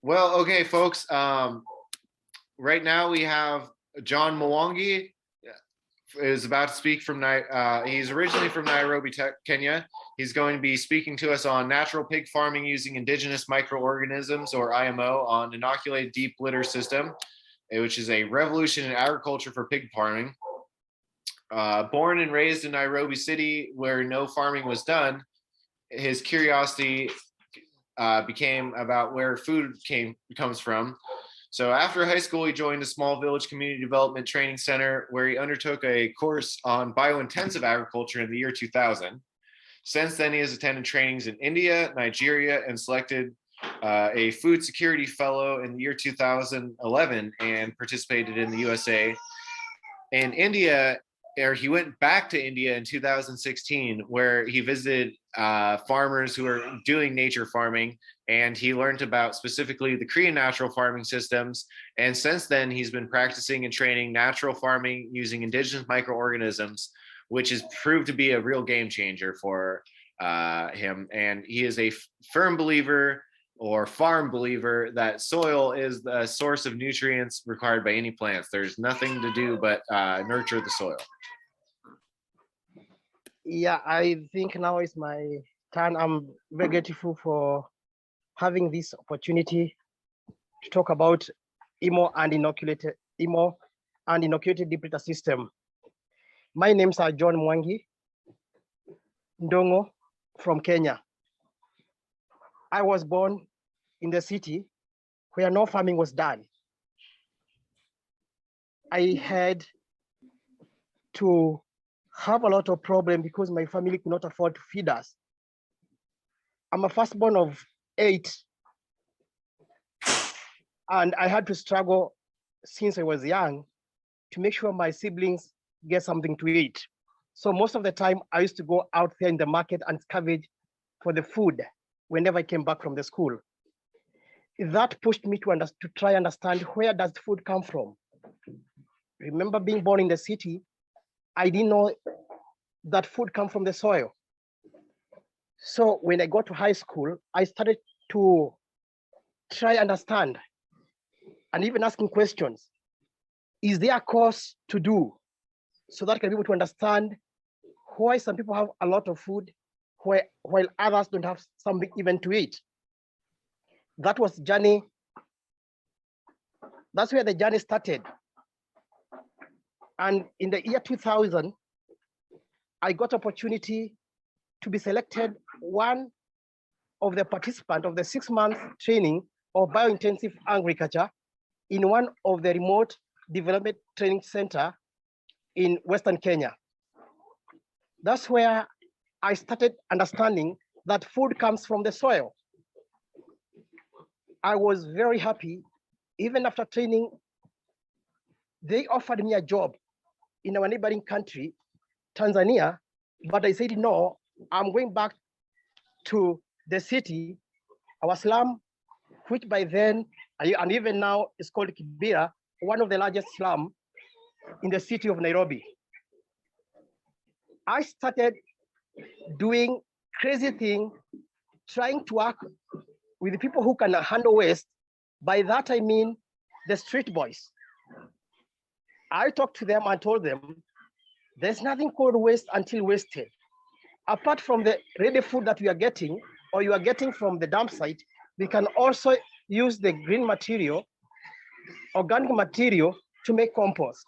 Well, okay, folks. Right now we have John Mwangi is about to speak from. He's originally from Nairobi, Kenya. He's going to be speaking to us on natural pig farming using indigenous microorganisms, or IMO, on inoculated deep litter system, which is a revolution in agriculture for pig farming. Born and raised in Nairobi City, where no farming was done, his curiosity became about where food comes from. So after high school, he joined a small village community development training center where he undertook a course on biointensive agriculture in the year 2000. Since then, he has attended trainings in India, Nigeria, and selected a food security fellow in the year 2011 and participated in the USA. In India, he went back to India in 2016, where he visited farmers who are doing nature farming, and he learned about specifically the Korean natural farming systems. And since then, he's been practicing and training natural farming using indigenous microorganisms, which has proved to be a real game changer for him. And he is a firm believer or farm believer that soil is the source of nutrients required by any plants. There's nothing to do but nurture the soil. Yeah, I think now is my turn. I'm very grateful for having this opportunity to talk about IMO and inoculated deep litter system. My names are John Mwangi, Ndungu from Kenya. I was born in the city where no farming was done. I had to have a lot of problems because my family could not afford to feed us. I'm a firstborn of 8, and I had to struggle since I was young to make sure my siblings get something to eat. So most of the time I used to go out there in the market and scavenge for the food whenever I came back from the school. That pushed me to try and understand, where does food come from? Remember, being born in the city, I didn't know that food comes from the soil. So when I got to high school, I started to try and understand and even asking questions. Is there a course to do so that I can be able to understand why some people have a lot of food while others don't have something even to eat? That was journey. That's where the journey started. And in the year 2000, I got opportunity to be selected one of the participants of the 6-month training of biointensive agriculture in one of the remote development training center in Western Kenya. That's where I started understanding that food comes from the soil. I was very happy. Even after training, they offered me a job in our neighboring country, Tanzania, but I said, no, I'm going back to the city, our slum, which by then, and even now, is called Kibera, one of the largest slums in the city of Nairobi. I started doing crazy thing, trying to work with the people who can handle waste. By that, I mean the street boys. I talked to them and told them, there's nothing called waste until wasted. Apart from the ready food that we are getting, or you are getting from the dump site, we can also use the green material, organic material, to make compost.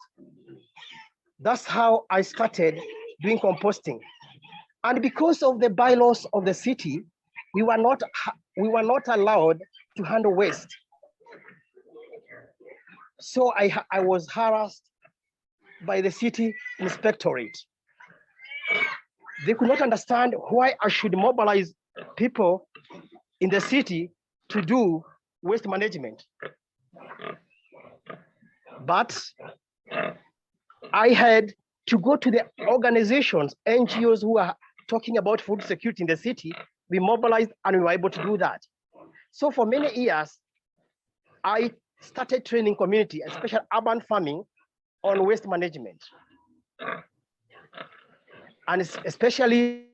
That's how I started doing composting. And because of the bylaws of the city, we were not allowed to handle waste. So I was harassed by the city inspectorate. They could not understand why I should mobilize people in the city to do waste management. But I had to go to the organizations, NGOs who are talking about food security in the city. We mobilized and we were able to do that. So for many years, I started training community, especially urban farming, on waste management. And especially,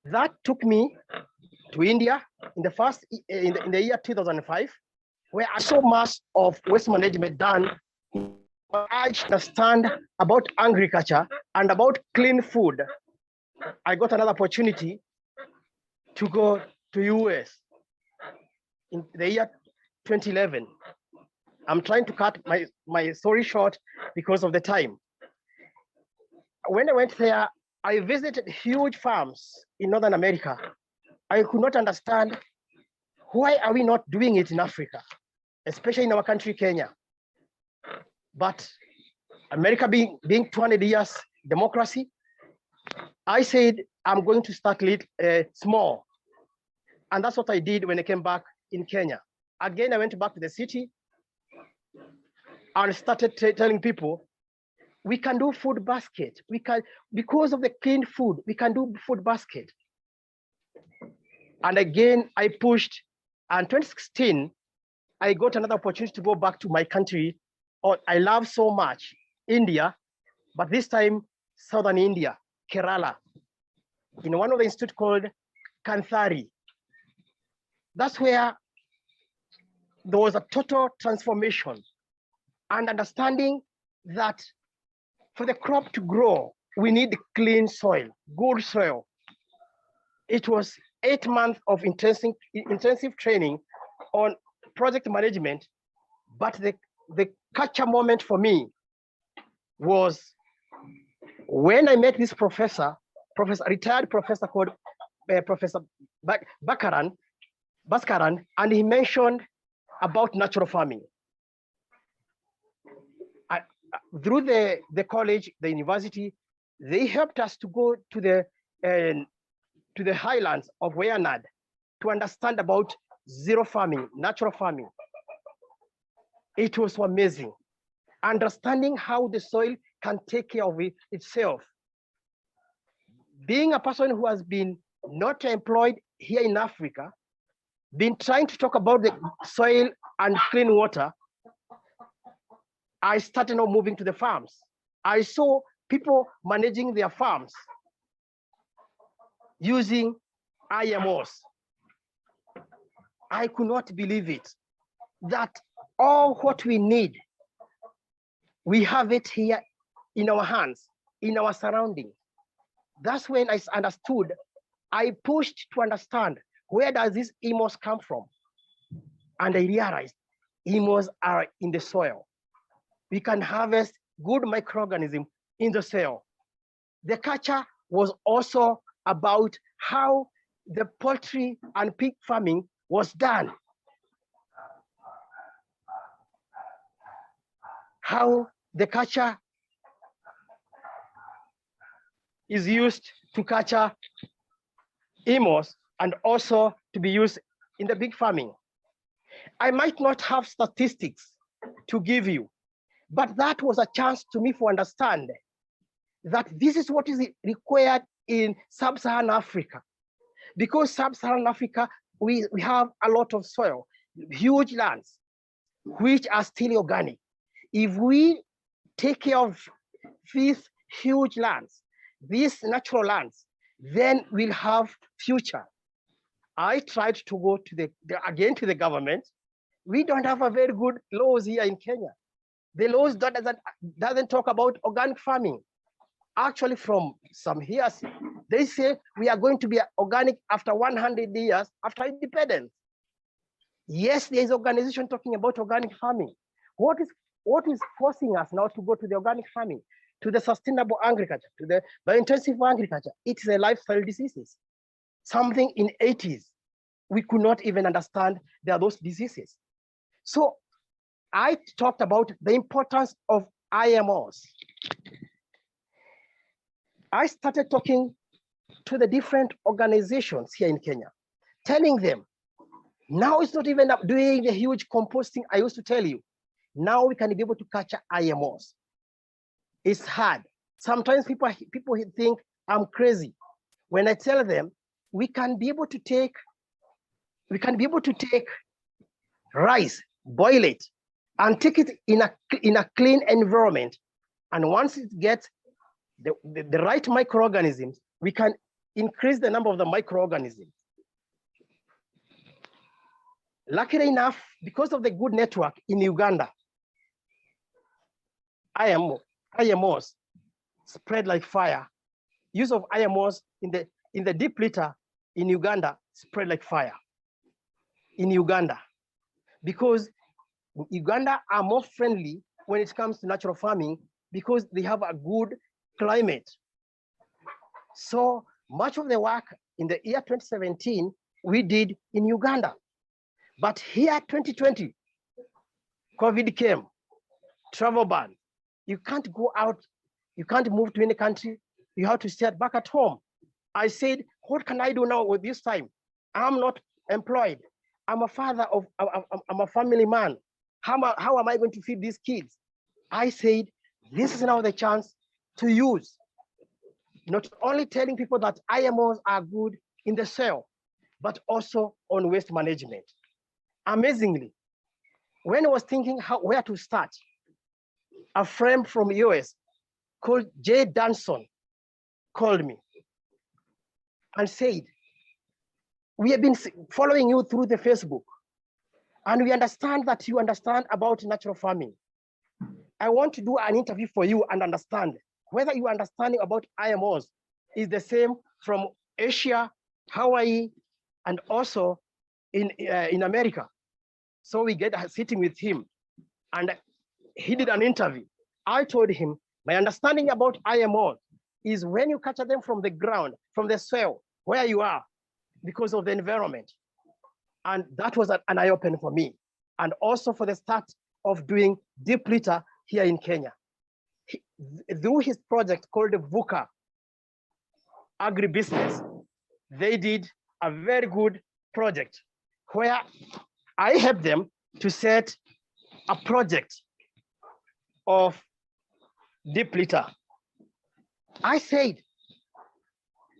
that took me to India in the year 2005, where I saw mass of waste management done. I understand about agriculture and about clean food. I got another opportunity to go to US in the year 2011. I'm trying to cut my story short because of the time. When I went there, I visited huge farms in Northern America. I could not understand why are we not doing it in Africa, especially in our country, Kenya. But America being 200 years democracy, I said, I'm going to start small. And that's what I did when I came back in Kenya. Again, I went back to the city and started telling people, we can do food basket. We can, because of the clean food, we can do food basket. And again, I pushed. And 2016, I got another opportunity to go back to my country, I love so much, India, but this time, Southern India, Kerala, in one of the institutes called Kanthari. That's where there was a total transformation and understanding that for the crop to grow, we need clean soil, good soil. It was 8 months of intensive training on project management, but the catch moment for me was when I met this retired professor called Professor Bhaskaran, and he mentioned about natural farming. Through the college, the university, they helped us to go to the highlands of Wayanad to understand about zero farming, natural farming. It was amazing. Understanding how the soil can take care of itself. Being a person who has been not employed here in Africa, been trying to talk about the soil and clean water, I started now moving to the farms. I saw people managing their farms using IMOs. I could not believe it, that all what we need, we have it here in our hands, in our surrounding. That's when I understood. I pushed to understand, where does these IMOs come from? And I realized IMOs are in the soil. We can harvest good microorganisms in the soil. The culture was also about how the poultry and pig farming was done. How the culture is used to capture IMOs and also to be used in the big farming. I might not have statistics to give you, but that was a chance to me to understand that this is what is required in sub-Saharan Africa. Because sub-Saharan Africa, we have a lot of soil, huge lands, which are still organic. If we take care of these huge lands, these natural lands, then we'll have future. I tried to go to the government. We don't have a very good laws here in Kenya. The laws doesn't talk about organic farming. Actually, from some years, they say we are going to be organic after 100 years after independence. Yes, there is organization talking about organic farming. What is forcing us now to go to the organic farming, to the sustainable agriculture, to the biointensive agriculture? It's the lifestyle diseases. Something in 80s, we could not even understand there are those diseases. So I talked about the importance of IMOs. I started talking to the different organizations here in Kenya, telling them, now it's not even doing the huge composting I used to tell you. Now we can be able to capture IMOs. It's hard. Sometimes people think I'm crazy when I tell them we can be able to take rice, boil it, and take it in a clean environment. And once it gets the right microorganisms, we can increase the number of the microorganisms. Luckily enough, because of the good network in Uganda, IMOs spread like fire. Use of IMOs in the deep litter in Uganda spread like fire. In Uganda, because Uganda are more friendly when it comes to natural farming because they have a good climate. So much of the work in the year 2017 we did in Uganda. But here 2020, COVID came, travel ban. You can't go out, you can't move to any country, you have to stay back at home. I said, what can I do now with this time? I'm not employed. I'm a father of, I'm a family man. How am I going to feed these kids? I said, this is now the chance to use, not only telling people that IMOs are good in the soil, but also on waste management. Amazingly, when I was thinking where to start, a friend from US called Jay Danson called me and said, we have been following you through the Facebook, and we understand that you understand about natural farming. I want to do an interview for you and understand whether your understanding about IMOs is the same from Asia, Hawaii, and also in America. So we get sitting with him, and he did an interview. I told him, my understanding about IMOs is when you capture them from the ground, from the soil, where you are, because of the environment. And that was an eye-opener for me. And also for the start of doing deep litter here in Kenya. Through his project called VUCA Agribusiness, they did a very good project where I helped them to set a project of deep litter. I said,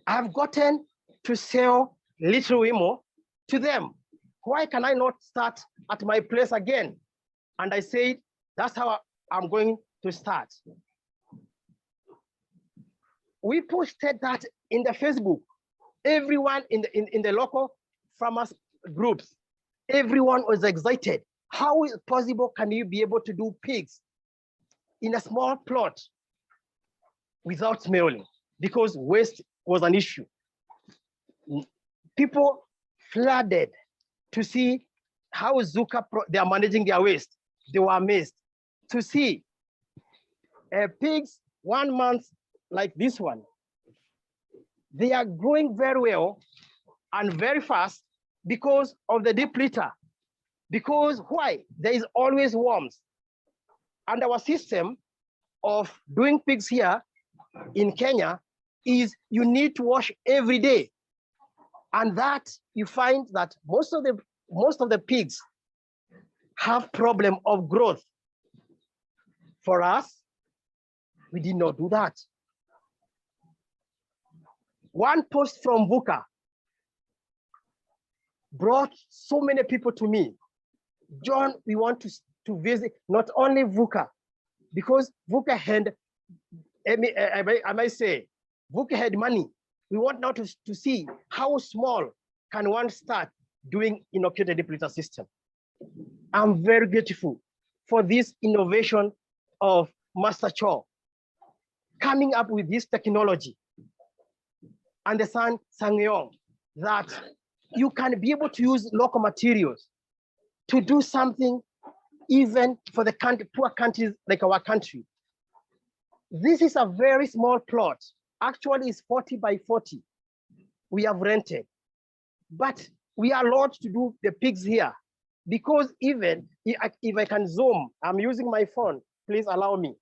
I've gotten to sell little IMO to them. Why can I not start at my place again? And I said, that's how I'm going to start. We posted that in the Facebook. Everyone in the local farmers groups, everyone was excited. How is it possible can you be able to do pigs in a small plot without smelling? Because waste was an issue. People flooded to see how Zuka they are managing their waste. They were amazed to see pigs 1 month like this one. They are growing very well and very fast because of the deep litter. Because why? There is always worms. And our system of doing pigs here in Kenya is you need to wash every day. And that you find that most of the pigs have problem of growth. For us, we did not do that. One post from VUCA brought so many people to me. John, we want to visit not only VUCA, because VUCA had, I might say, VUCA had money. We want now to see how small can one start doing inoculated deep litter system. I'm very grateful for this innovation of Master Cho coming up with this technology and the son Sangyong, that you can be able to use local materials to do something even for the poor countries like our country. This is a very small plot. Actually, it's 40 by 40. We have rented, but we are allowed to do the pigs here because even if I can zoom, I'm using my phone, please allow me.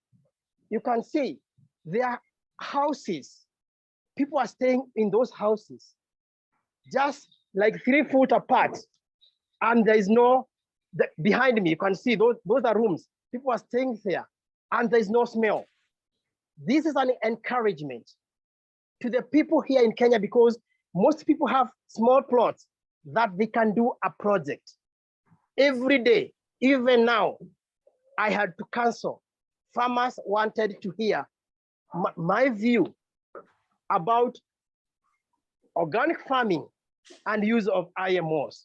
You can see there are houses. People are staying in those houses, just like 3 feet apart. And there is no, behind me, you can see those are rooms. People are staying there and there's no smell. This is an encouragement to the people here in Kenya because most people have small plots that they can do a project. Every day, even now, I had to cancel. Farmers wanted to hear my view about organic farming and use of IMOs.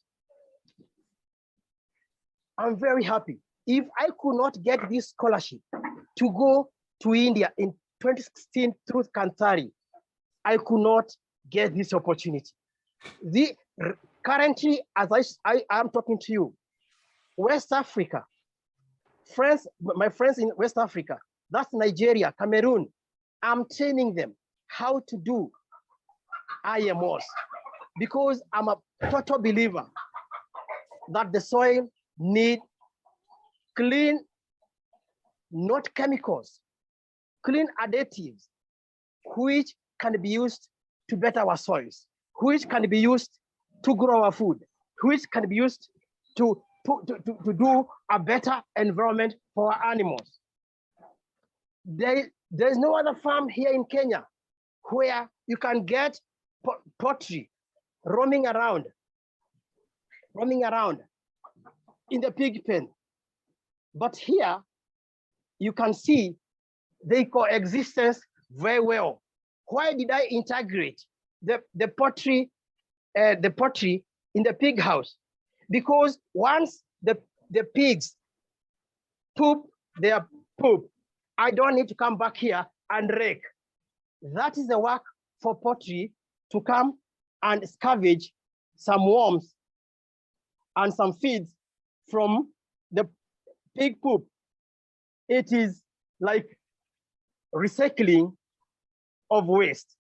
I'm very happy. If I could not get this scholarship to go to India in 2016 through Kantari, I could not get this opportunity. Currently, as I am talking to you, West Africa, my friends in West Africa, that's Nigeria, Cameroon, I'm training them how to do IMOs because I'm a total believer that the soil needs clean, not chemicals, clean additives, which can be used to better our soils, which can be used to grow our food, which can be used to do a better environment for our animals. There's no other farm here in Kenya where you can get poultry roaming around in the pig pen. But here you can see they coexistence very well. Why did I integrate the poultry in the pig house? Because once the pigs poop their poop, I don't need to come back here and rake. That is the work for poultry to come and scavenge some worms and some feeds from the pig poop. It is like recycling of waste.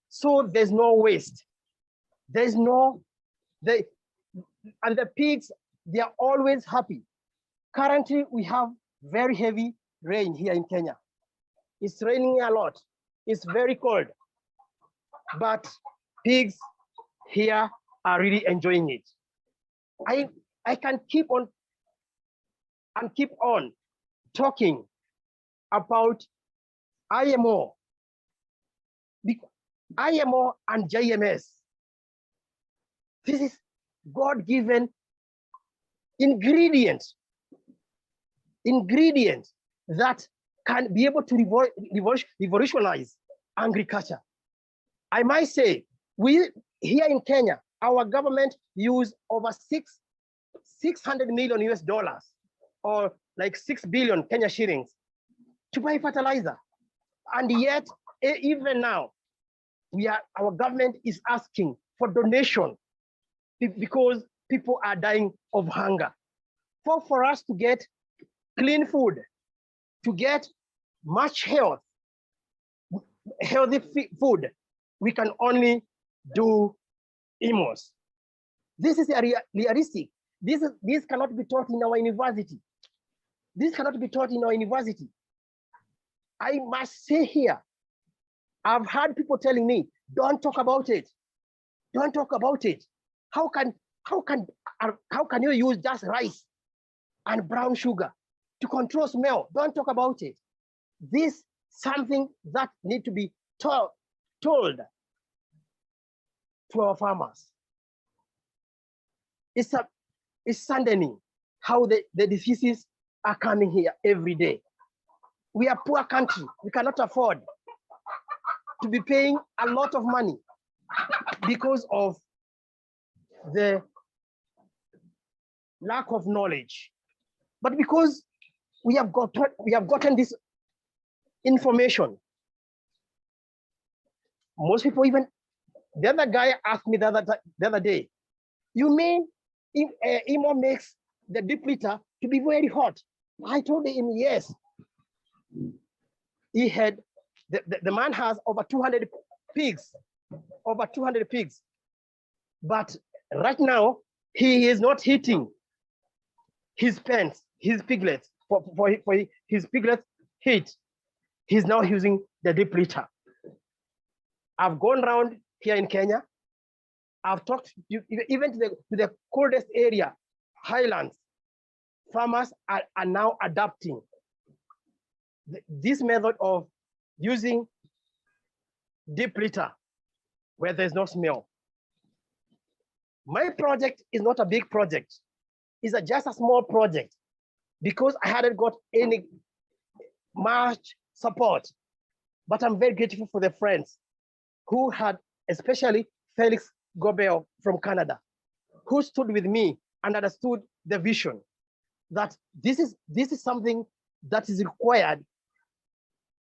So there's no waste. There's no, and the pigs, they are always happy. Currently, we have very heavy rain here in Kenya. It's raining a lot. It's very cold. But pigs here are really enjoying it. I can keep on talking about IMO, IMO and JMS. This is God-given ingredients that can be able to revolutionize agriculture. I might say, we here in Kenya, our government use over 600 million US dollars, or like 6 billion Kenya shillings to buy fertilizer. And yet, even now, our government is asking for donation because people are dying of hunger. For us to get clean food, to get much healthy food, we can only do IMOs. This is realistic. This cannot be taught in our university. This cannot be taught in our university. I must say here, I've heard people telling me, don't talk about it. Don't talk about it. How can you use just rice and brown sugar to control smell? Don't talk about it. This is something that needs to be told to our farmers. It's saddening how the diseases are coming here every day. We are a poor country. We cannot afford to be paying a lot of money because of the lack of knowledge. But because we have gotten this information, most people, even the other guy asked me the other day, you mean IMO makes the depleter to be very hot? I told him yes. He had the man has over 200 pigs, but right now he is not heating his pens, his piglets for his piglets heat. He's now using the depleter. I've gone around here in Kenya. I've talked even to the coldest area, highlands. Farmers are now adapting this method of using depleter where there's no smell. My project is not a big project. It's just a small project because I hadn't got any much support. But I'm very grateful for the friends who had, especially Felix Gobel from Canada, who stood with me and understood the vision. that this is something that is required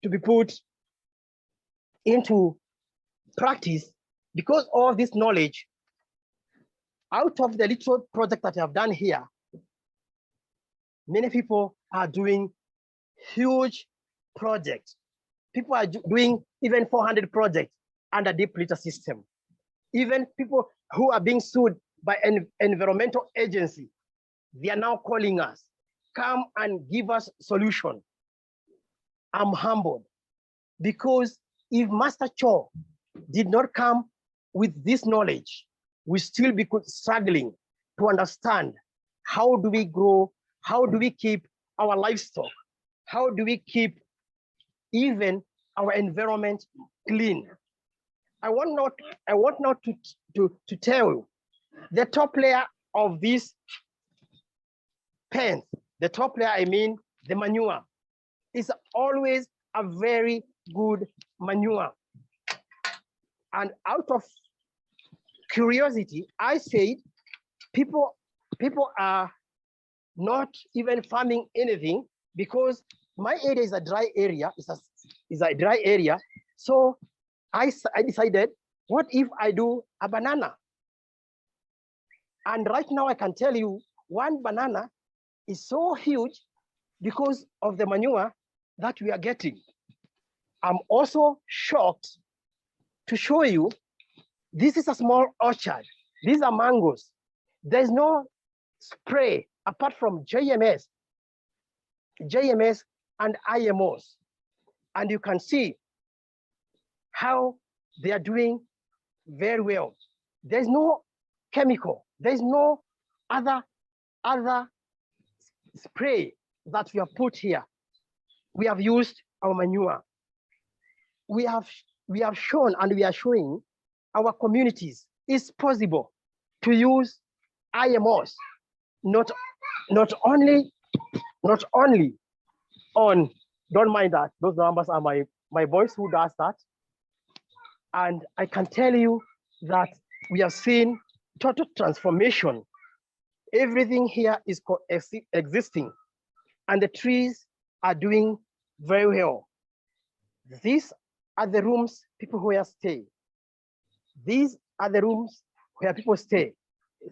to be put into practice, because of this knowledge. Out of the little project that I have done here, many people are doing huge projects. People are doing even 400 projects under deep litter system. Even people who are being sued by an environmental agency, they are now calling us, come and give us solution. I'm humbled, because if Master Cho did not come with this knowledge, we still be struggling to understand how do we grow, how do we keep our livestock, how do we keep even our environment clean. I want not to tell you, the top layer of this pen, the top layer, I mean the manure, is always a very good manure. And out of curiosity, I said, people are not even farming anything, because my area is a dry area, is a dry area. So I decided, what if I do a banana? And right now I can tell you, one banana is so huge because of the manure that we are getting. I'm also shocked to show you, this is a small orchard. These are mangoes. There's no spray apart from JMS and IMOs. And you can see how they are doing very well. There's no chemical. There's no other spray that we have put here. We have used our manure. We have shown, and we are showing our communities it's possible to use IMOs, not only on, don't mind that, those numbers are my boys who does that. And I can tell you that we have seen total transformation. Everything here is existing, and the trees are doing very well. These are the rooms people where stay. These are the rooms where people stay.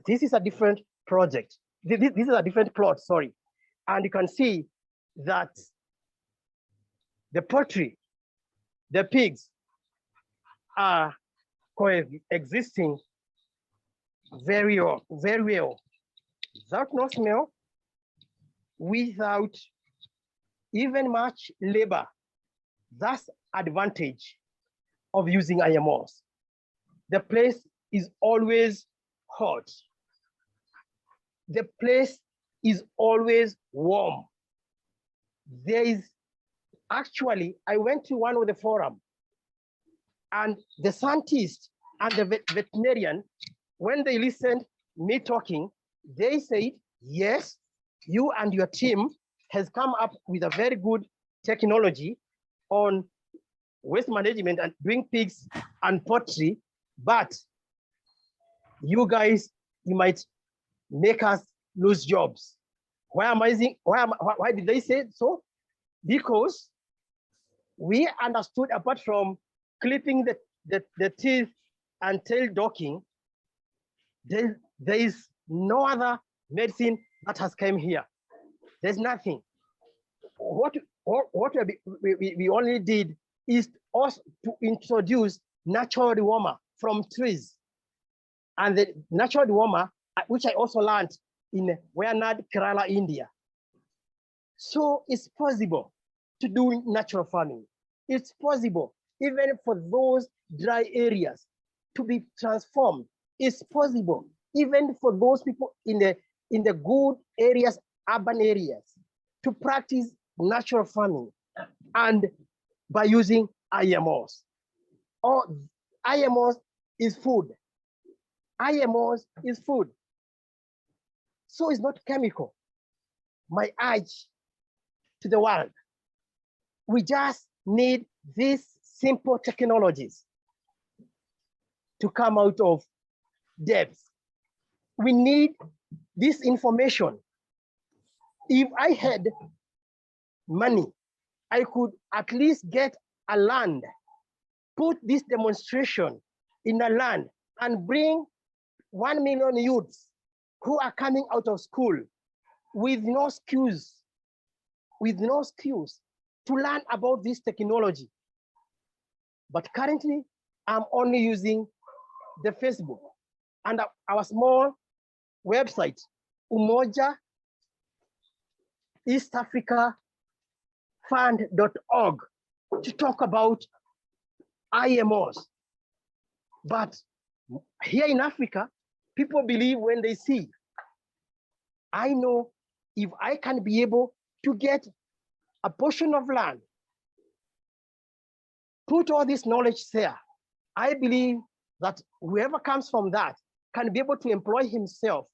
This is a different project. This is a different plot, sorry. And you can see that the poultry, the pigs are coexisting very well, without no smell, without even much labor. That's advantage of using IMOs. The place is always hot. The place is always warm. There is actually, I went to one of the forum, and the scientist and the veterinarian, when they listened me talking, they said, yes, you and your team has come up with a very good technology on waste management and doing pigs and poultry, but you guys, you might make us lose jobs. Why did they say so? Because we understood, apart from clipping the teeth and tail docking, there is no other medicine that has come here. There's nothing. What we only did is also to introduce natural dewormer from trees. And the natural dewormer, which I also learned in Wayanad, Kerala, India. So it's possible to do natural farming. It's possible even for those dry areas to be transformed. It's possible even for those people in the good areas, urban areas, to practice natural farming and by using IMOs. Or IMOs is food. IMOs is food. So it's not chemical. My urge to the world, we just need these simple technologies to come out of depth. We need this information If I had money, I could at least get a land, put this demonstration in a land, and bring 1 million youths who are coming out of school with no skills to learn about this technology. But currently, I'm only using the Facebook and our small website, Umoja East Africa Fund.org, to talk about IMOs. But here in Africa, people believe when they see. I know if I can be able to get a portion of land, put all this knowledge there, I believe that whoever comes from that can be able to employ himself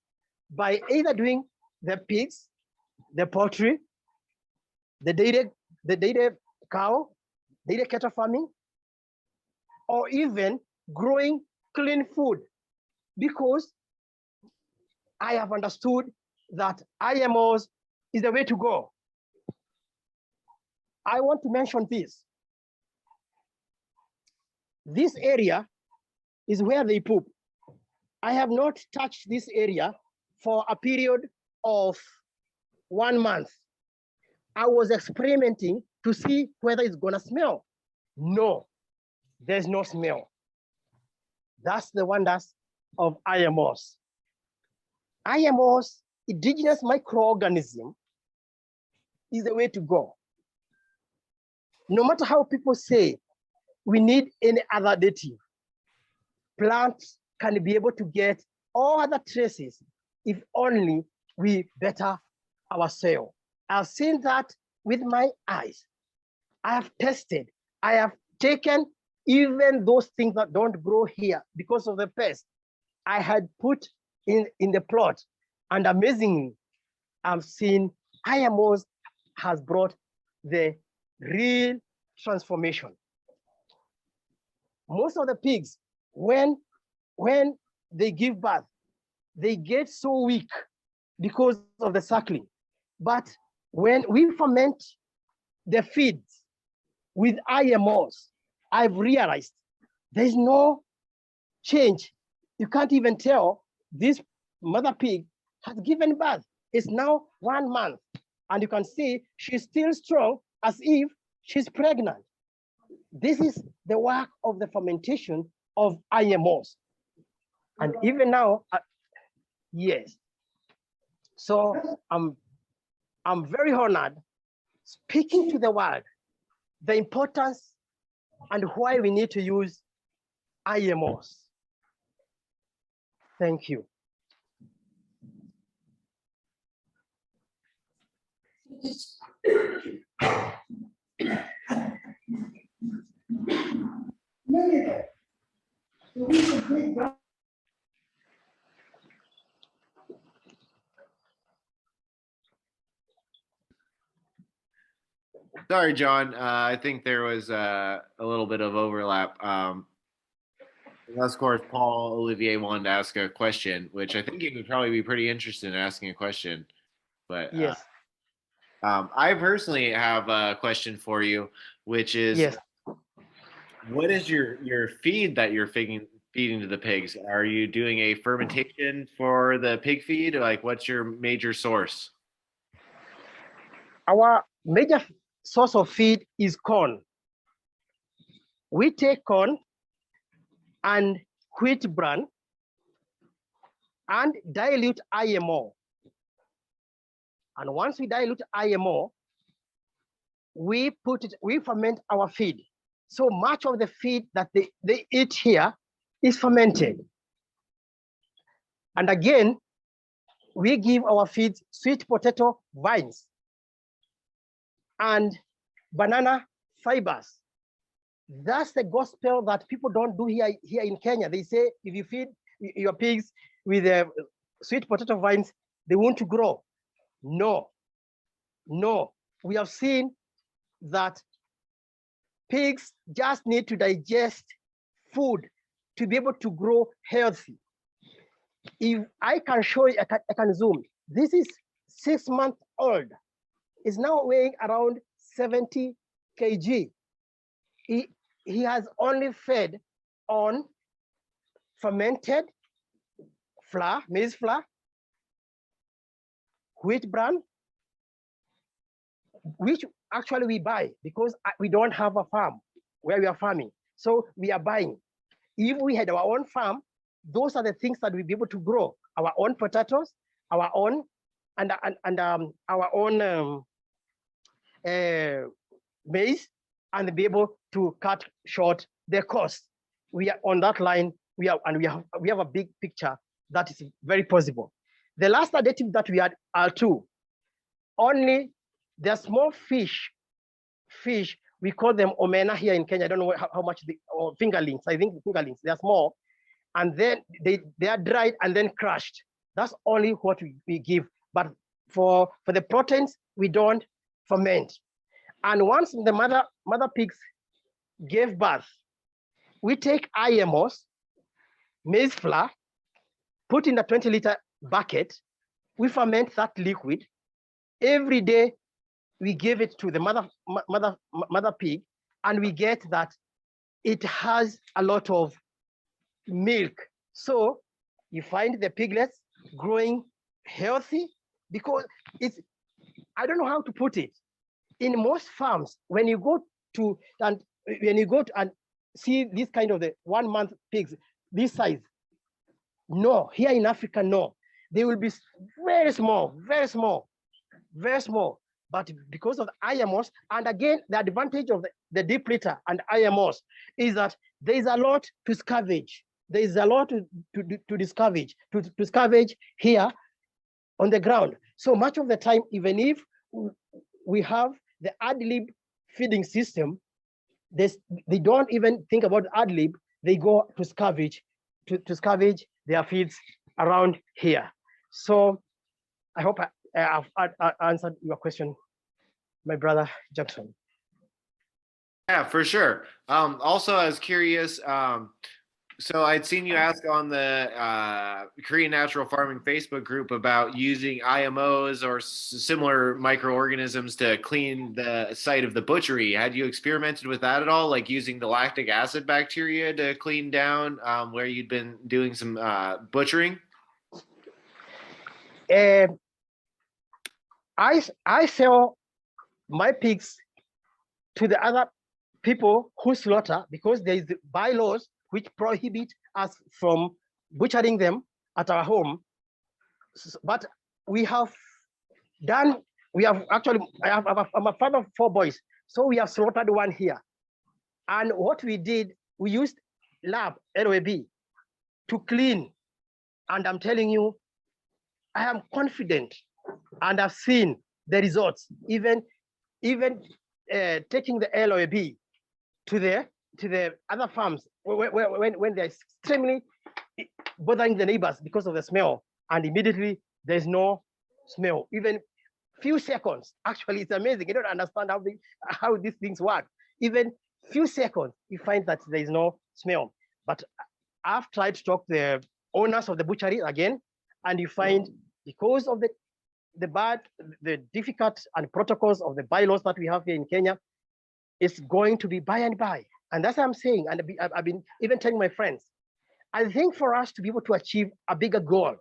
by either doing the pigs, the poultry, the dairy cow, dairy cattle farming, or even growing clean food, because I have understood that IMOs is the way to go. I want to mention this. This area is where they poop. I have not touched this area for a period of 1 month. I was experimenting to see whether it's gonna smell. No, there's no smell. That's the wonders of IMOs. IMOs, indigenous microorganism, is the way to go. No matter how people say we need any other additive, plants can be able to get all other traces if only we better our soil. I've seen that with my eyes. I have tested. I have taken even those things that don't grow here because of the pest I had put in the plot, and amazingly, I've seen IMOs has brought the real transformation. Most of the pigs, when they give birth, they get so weak because of the suckling. But when we ferment the feeds with IMOs, I've realized there's no change. You can't even tell this mother pig has given birth. It's now 1 month, and you can see she's still strong as if she's pregnant. This is the work of the fermentation of IMOs. And even now, yes. So I'm very honored speaking to the world, the importance and why we need to use IMOs. Thank you. Sorry, John. I think there was a little bit of overlap. Of course, Paul Olivier wanted to ask a question, which I think he would probably be pretty interested in asking a question. But yes, I personally have a question for you, which is, yes. What is your feed that you're feeding to the pigs? Are you doing a fermentation for the pig feed? Like, what's your major source? Our major source of feed is corn. We take corn and wheat bran and dilute IMO. And once we dilute IMO, we ferment our feed. So much of the feed that they eat here is fermented. And again, we give our feeds sweet potato vines and banana fibers. That's the gospel that people don't do here in Kenya. They say if you feed your pigs with sweet potato vines, they won't grow. No. We have seen that pigs just need to digest food to be able to grow healthy. If I can show you, I can zoom. This is 6 months old, is now weighing around 70 kg. He has only fed on fermented flour, maize flour, wheat bran, which actually we buy because we don't have a farm where we are farming. So we are buying. If we had our own farm, those are the things that we'll be able to grow. Our own potatoes, our own, our own maize, and be able to cut short the cost. We are on that line. We have a big picture that is very possible. The last additive that we had are two. Only the small fish, we call them omena here in Kenya. I don't know how much or fingerlings. I think fingerlings, they're small. And then they are dried and then crushed. That's only what we give. But for the proteins, we don't ferment. And once the mother pigs gave birth, we take IMOs, maize flour, put in a 20-liter bucket, we ferment that liquid. Every day, we give it to the mother pig, and we get that it has a lot of milk. So you find the piglets growing healthy because it's, I don't know how to put it. In most farms, when you go to and see this kind of the 1 month pigs, this size, no, here in Africa, no, they will be very small, very small, very small. But because of the IMOs, and again, the advantage of the deep litter and IMOs is that there is a lot to scavenge. There is a lot to scavenge here on the ground. So much of the time, even if we have the ad-lib feeding system, they don't even think about ad-lib. They go to scavenge, to scavenge their feeds around here. So I hope I've answered your question, my brother Jackson. Yeah, for sure. Also, I was curious. So I'd seen you ask on the Korean Natural Farming Facebook group about using IMOs or similar microorganisms to clean the site of the butchery. Had you experimented with that at all, like using the lactic acid bacteria to clean down where you'd been doing some butchering? I sell my pigs to the other people who slaughter because there is bylaws which prohibit us from butchering them at our home. But we have actually, I'm a father of 4 boys, so we have slaughtered one here. And what we did, we used LAB to clean. And I'm telling you, I am confident, and I've seen the results. Even taking the LOAB to the other farms when they're extremely bothering the neighbors because of the smell, and immediately there's no smell. Even few seconds, actually, it's amazing. You don't understand how these things work. Even few seconds, you find that there is no smell. But I've tried to talk to the owners of the butchery again, and you find because of the difficult and protocols of the bylaws that we have here in Kenya, it's going to be by and by. And that's what I'm saying. And I've been even telling my friends, I think for us to be able to achieve a bigger goal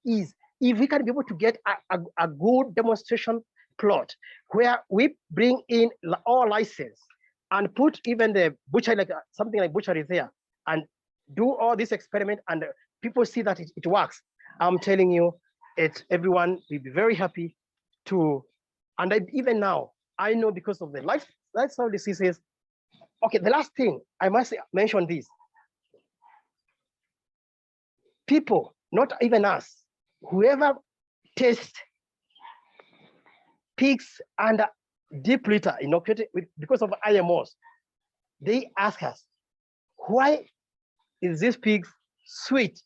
is if we can be able to get a good demonstration plot where we bring in all license and put even the butchery, like something like butchery there, and do all this experiment, and people see that it works. I'm telling you, everyone will be very happy to, and even now, I know because of the lifestyle diseases. Okay, the last thing I must mention this. People, not even us, whoever tastes pigs under deep litter inoculated because of IMOs, they ask us, why is this pig sweet?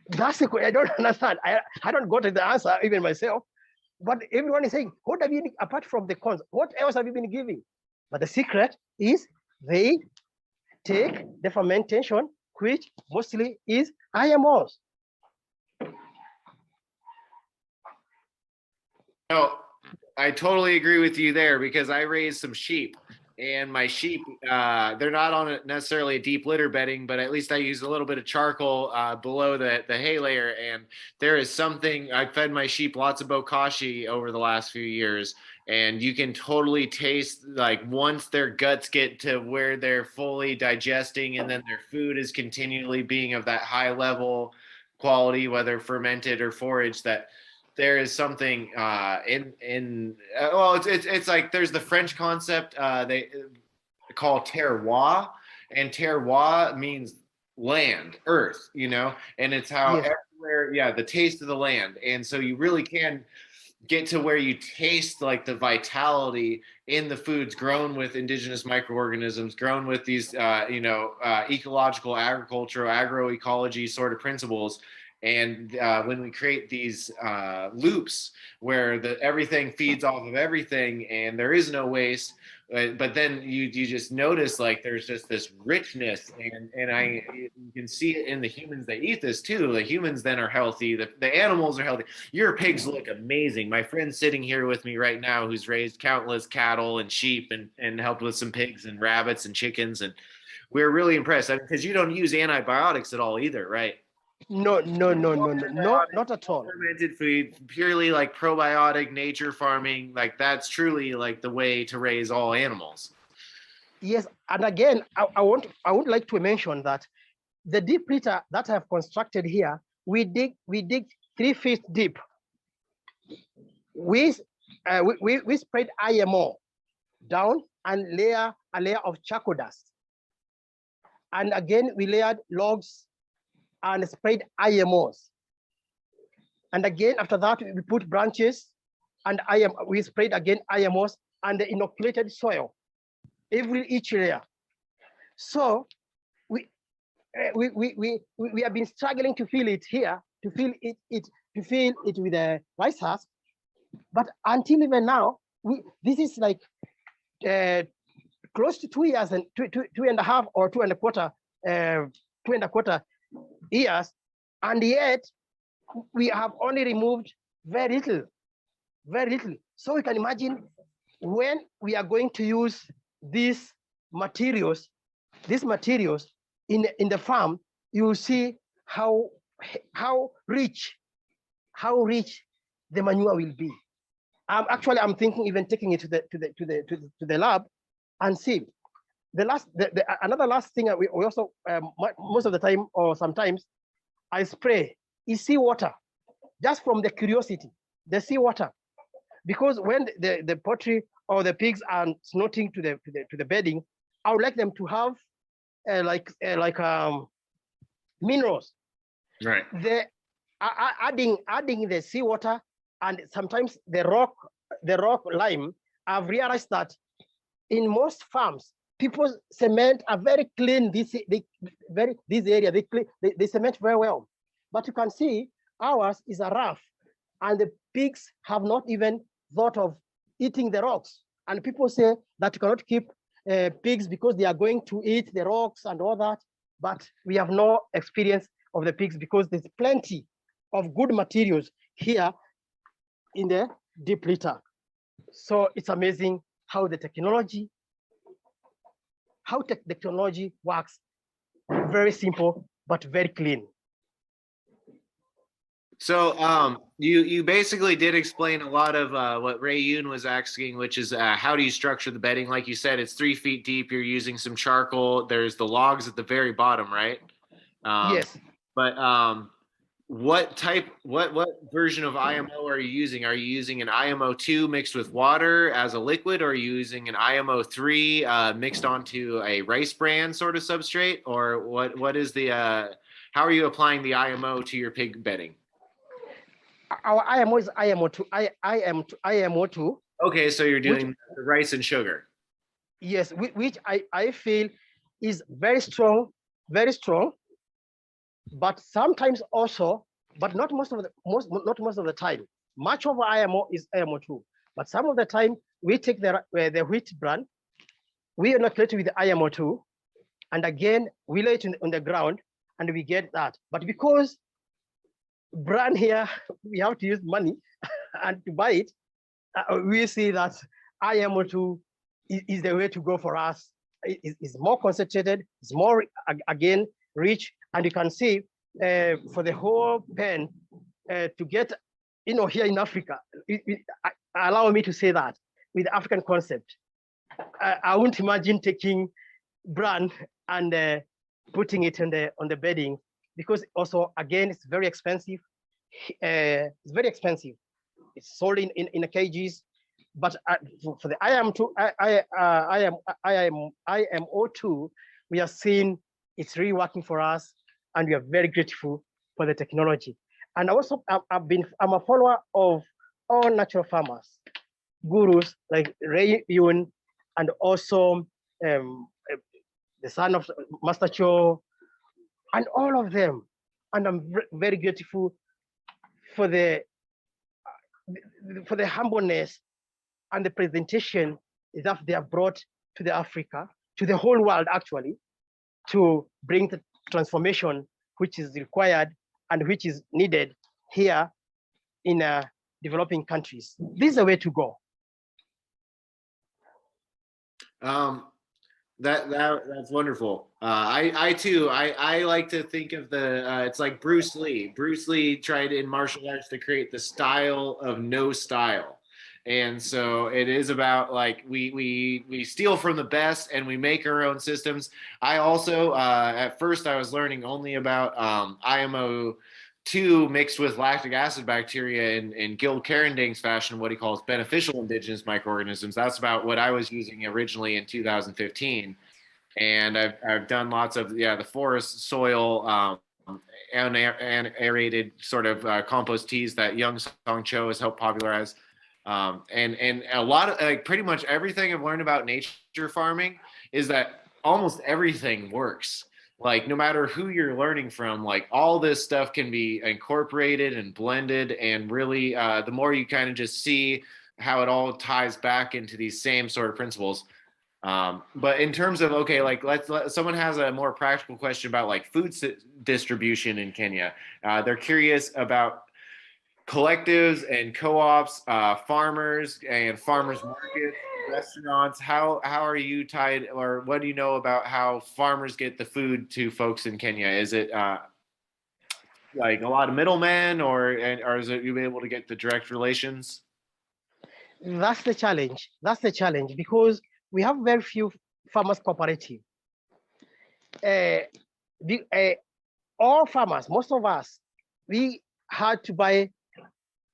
That's the question. I don't understand. I don't got the answer even myself. But everyone is saying, what have you, apart from the cons, what else have you been giving? But the secret is they take the fermentation, which mostly is IMOs. No, I totally agree with you there because I raised some sheep, and my sheep, they're not on necessarily a deep litter bedding, but at least I use a little bit of charcoal below the hay layer. And there is something, I fed my sheep lots of bokashi over the last few years, and you can totally taste, like, once their guts get to where they're fully digesting, and then their food is continually being of that high level quality, whether fermented or forage, that there is something in well, it's like there's the French concept they call terroir, and terroir means land, earth, and it's how Yes, everywhere, yeah, the taste of the land. And so you really can get to where you taste like the vitality in the foods grown with indigenous microorganisms, grown with these ecological agricultural agroecology sort of principles. And when we create these loops where everything feeds off of everything and there is no waste, but then you just notice, like, there's just this richness, and you can see it in the humans that eat this too. The humans then are healthy, the animals are healthy. Your pigs look amazing. My friend's sitting here with me right now who's raised countless cattle and sheep, and helped with some pigs and rabbits and chickens, and we're really impressed because you don't use antibiotics at all either, right? no, no, no, no, no, no, Probiotic, not at all. fermented food, purely like probiotic nature farming. Like, that's truly like the way to raise all animals. Yes, and again, I would like to mention that the deep litter that I have constructed here, we dig 3 feet deep. We spread IMO down and layer a layer of charcoal dust, and again we layered logs and spread IMOs, and again after that we put branches and we spread again IMOs and the inoculated soil each layer. So we have been struggling to fill it here, to fill it with a rice husk, but until even now, this is like close to 2 years and two and a half or 2.25 years, and yet we have only removed very little. So we can imagine when we are going to use these materials in the farm, you will see how rich the manure will be. Actually, I'm thinking even taking it to the lab and see. Another last thing we also most of the time or sometimes I spray is seawater, just from the curiosity, the seawater, because when the poultry or the pigs are snorting to the bedding, I would like them to have minerals. Right. Adding the seawater and sometimes the rock lime. I've realized that in most farms, people cement are very clean. This area they cement very well, but you can see ours is a rough, and the pigs have not even thought of eating the rocks. And people say that you cannot keep pigs because they are going to eat the rocks and all that. But we have no experience of the pigs because there's plenty of good materials here in the deep litter. So it's amazing how the technology works. Very simple, but very clean. So you basically did explain a lot of what Ray Yoon was asking, which is how do you structure the bedding? Like you said, it's 3 feet deep. You're using some charcoal. There's the logs at the very bottom, right? Yes. But what version of IMO are you using? Are you using an IMO 2 mixed with water as a liquid, or are you using an IMO 3 mixed onto a rice bran sort of substrate, or what is the how are you applying the IMO to your pig bedding? Our IMO is IMO 2. IMO 2. Okay, so you're doing the rice and sugar. Yes, which I feel is very strong, but sometimes also, but not most of the time. Much of IMO is IMO 2, but some of the time we take the wheat bran, we inoculate with the IMO 2, and again we lay it on the ground, and we get that. But because bran here, we have to use money and to buy it, we see that IMO2 is the way to go for us. It's more concentrated, it's more, again, rich, and you can see for the whole pen to get, here in Africa, allow me to say that with the African concept, I wouldn't imagine taking bran and putting it on the bedding, because also, again, it's very expensive. It's very expensive. It's sold in cages, but for the IMO2, we are seeing it's really working for us, and we are very grateful for the technology. And also, I'm a follower of all natural farmers, gurus like Ray Yun, and also the son of Master Cho, and all of them. And I'm very grateful for the humbleness and the presentation that they have brought to the Africa, to the whole world actually, to bring the transformation which is required and which is needed here in developing countries. This is the way to go. That's wonderful. I too, I like to think of it's like Bruce Lee. Bruce Lee tried in martial arts to create the style of no style. And so it is about like we steal from the best and we make our own systems. I also at first I was learning only about IMO2 mixed with lactic acid bacteria in Gil Carending's fashion, what he calls beneficial indigenous microorganisms. That's about what I was using originally in 2015. And I've done lots of the forest soil and aerated sort of compost teas that Young Song Cho has helped popularize. And a lot of like pretty much everything I've learned about nature farming is that almost everything works. Like no matter who you're learning from, like all this stuff can be incorporated and blended, and really the more you kind of just see how it all ties back into these same sort of principles. But in terms of, okay, like someone has a more practical question about like food distribution in Kenya. They're curious about collectives and co-ops, farmers and farmers markets, restaurants. How are you tied, or what do you know about how farmers get the food to folks in Kenya? Is it like a lot of middlemen, or is it you able to get the direct relations? That's the challenge. That's the challenge, because we have very few farmers cooperative. All farmers, most of us, we had to buy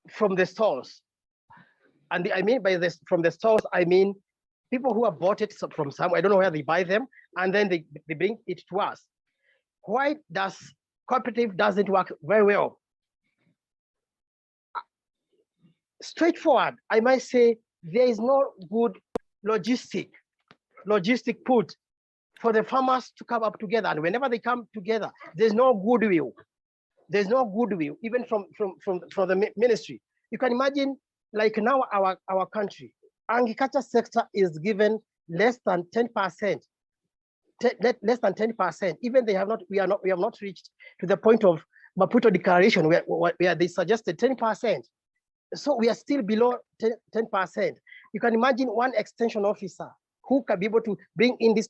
from the stores. And I mean by this, from the stores, I mean people who have bought it from somewhere. I don't know where they buy them, and then they bring it to us. Why does cooperative doesn't work very well? Straightforward, I might say there is no good logistic put for the farmers to come up together. And whenever they come together, there's no goodwill. There's no goodwill, even from the ministry. You can imagine, like now our country, agriculture sector is given less than 10%. Less than 10%. Even we have not reached to the point of Maputo Declaration where they suggested 10%. So we are still below 10%. You can imagine one extension officer who can be able to bring in this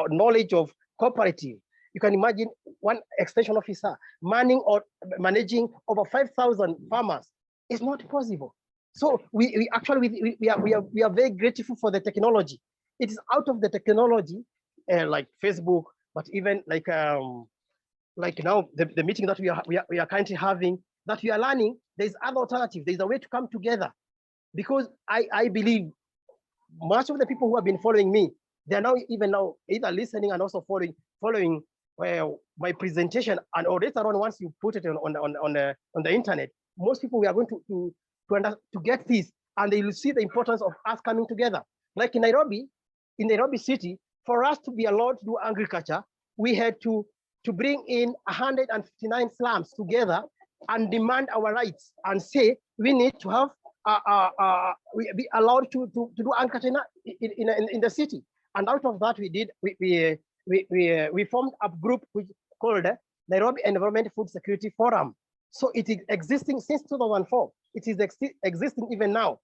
knowledge of cooperative. You can imagine one extension officer managing over 5,000 farmers. It's not possible. So we actually are very grateful for the technology. It is out of the technology, like Facebook, but even like now the meeting that we are currently having, that we are learning. There's other alternative. There's a way to come together, because I believe much of the people who have been following me, they are now either listening and also following my presentation, and or later on, once you put it on the internet, most people we are going to get this, and they will see the importance of us coming together. Like in Nairobi city, for us to be allowed to do agriculture, we had to bring in 159 slums together and demand our rights and say we need to have be allowed to do agriculture in the city. And out of that, we formed a group which called Nairobi Environment Food Security Forum. So it is existing since 2004. It is existing even now.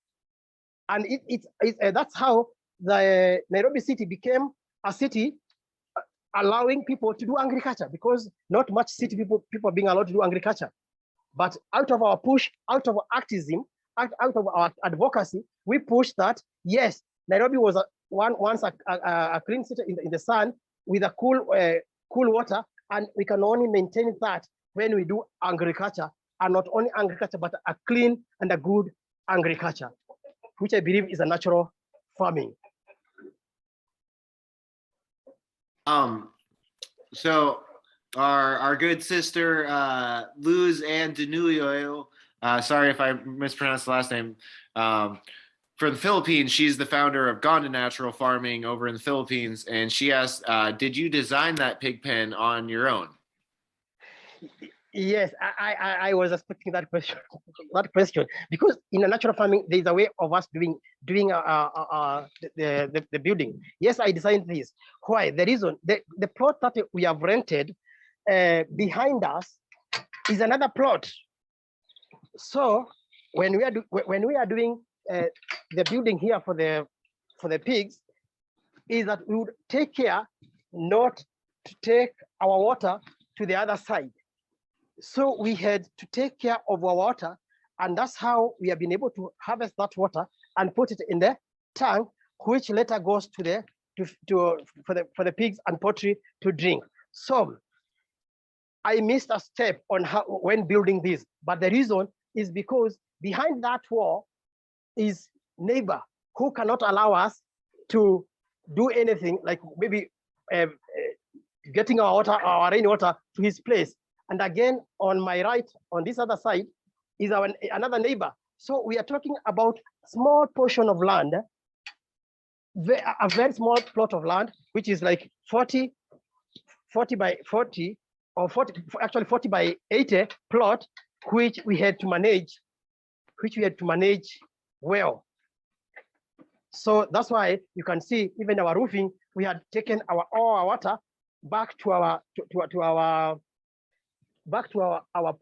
And that's how the Nairobi city became a city allowing people to do agriculture, because not much city people are being allowed to do agriculture. But out of our push, out of activism, out of our advocacy, we pushed that, yes, Nairobi was once a clean city in the sun with a cool water, and we can only maintain that when we do agriculture, and not only agriculture, but a clean and a good agriculture, which I believe is a natural farming. So our good sister Luz and Ndungu, sorry if I mispronounced the last name, for the Philippines, she's the founder of Gonda Natural Farming over in the Philippines, and she asked, did you design that pig pen on your own? Yes, I was expecting that question. Because in a natural farming, there's a way of us doing the building. Yes, I designed this. Why? The reason, the plot that we have rented behind us is another plot. So when we are doing the building here for the pigs, is that we would take care not to take our water to the other side. So we had to take care of our water, and that's how we have been able to harvest that water and put it in the tank, which later goes to for the pigs and poultry to drink. So I missed a step on when building this, but the reason is because behind that wall is neighbor who cannot allow us to do anything, like maybe getting our water, our rainwater to his place. And again, on my right, on this other side, is another neighbor. So we are talking about small portion of land, a very small plot of land, which is like 40 by 40, or 40 by 80 plot, which we had to manage well. So that's why you can see even our roofing, we had taken all our water back to our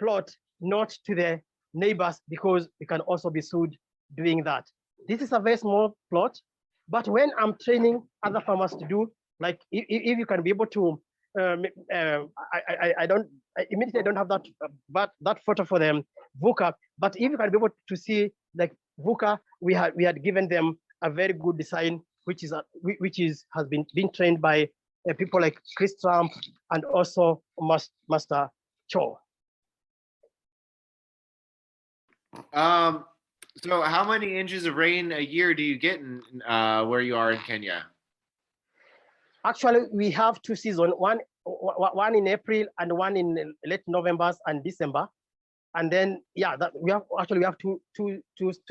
plot, not to the neighbors, because we can also be sued doing that. This is a very small plot, but when I'm training other farmers to do, like if you can be able to, I immediately don't have that, but that photo for them VUCA, but if you can be able to see, like VUCA, we had given them a very good design, which has been trained by people like Chris Trump and also Master Cho. So how many inches of rain a year do you get in where you are in Kenya? Actually, we have two seasons, one in April and one in late November and December. And then, yeah, we have two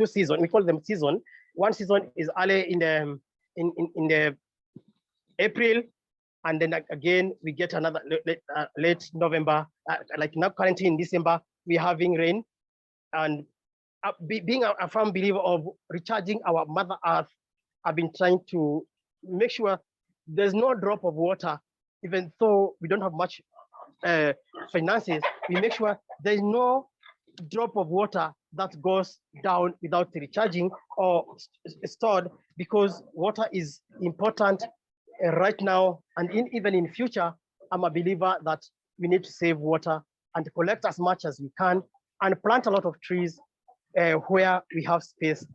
seasons. We call them season. One season is early in the April, and then again we get another late November. Like now, currently in December, we're having rain. And being a firm believer of recharging our Mother Earth, I've been trying to make sure there's no drop of water, even though we don't have much finances. We make sure there's no drop of water that goes down without recharging or stored, because water is important right now, and even in future. I'm a believer that we need to save water and collect as much as we can and plant a lot of trees where we have space.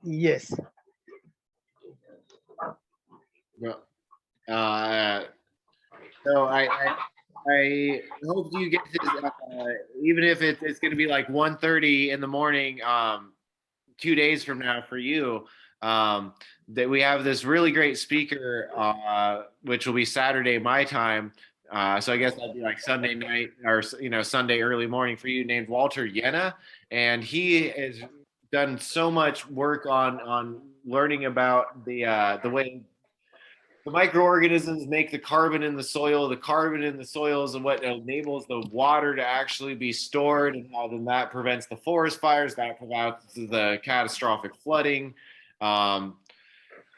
Yes. Well, so I hope you get this, even if it's going to be like 1:30 in the morning, 2 days from now for you, that we have this really great speaker, which will be Saturday my time. So I guess that'd be like Sunday night or Sunday early morning for you, named Walter Yenna, and he has done so much work on learning about the way the microorganisms make the carbon in the soil. The carbon in the soil is what enables the water to actually be stored, and how then that prevents the forest fires, that prevents the catastrophic flooding.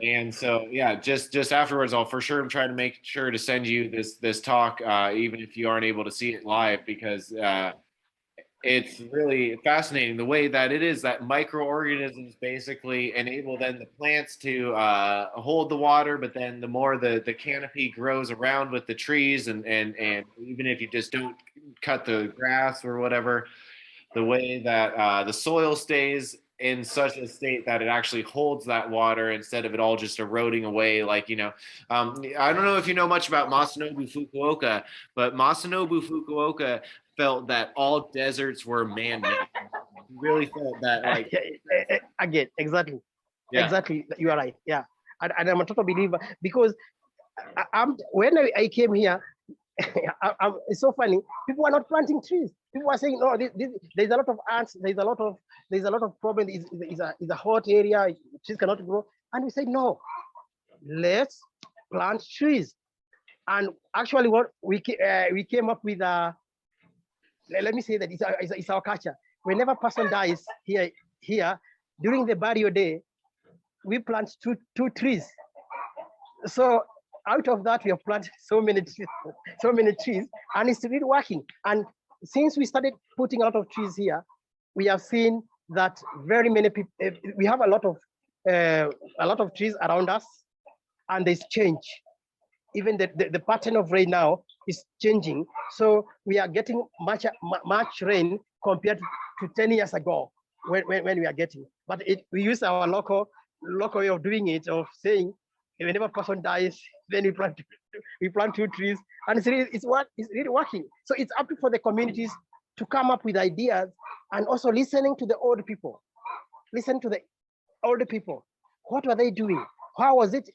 And so, yeah, just afterwards, I'll for sure try to make sure to send you this talk, even if you aren't able to see it live, because it's really fascinating the way that it is that microorganisms basically enable then the plants to hold the water, but then the more the canopy grows around with the trees, and even if you just don't cut the grass or whatever, the way that the soil stays in such a state that it actually holds that water instead of it all just eroding away. Like, I don't know if you know much about Masanobu Fukuoka, but Masanobu Fukuoka felt that all deserts were man-made. He really felt that, like, Again, exactly, yeah, exactly. You are right. Yeah, and I'm a total believer because when I came here, it's so funny. People are not planting trees. People are saying, "No, there's a lot of ants. There's a lot of problem. It's a hot area. Trees cannot grow." And we say, "No, let's plant trees." And actually, what we came up with let me say that it's our culture. Whenever a person dies here during the burial day, we plant two trees. So out of that, we have planted so many trees, and it's really working. And since we started putting a lot of trees here, we have seen that very many people. We have a lot of trees around us, and there's change. Even the pattern of rain now is changing. So we are getting much rain compared to 10 years ago when we are getting. But we use our local way of doing it, of saying whenever a person dies, then we plant two trees, and it's really working. So it's up for the communities to come up with ideas, and also listening to the old people. Listen to the older people. What were they doing? How was it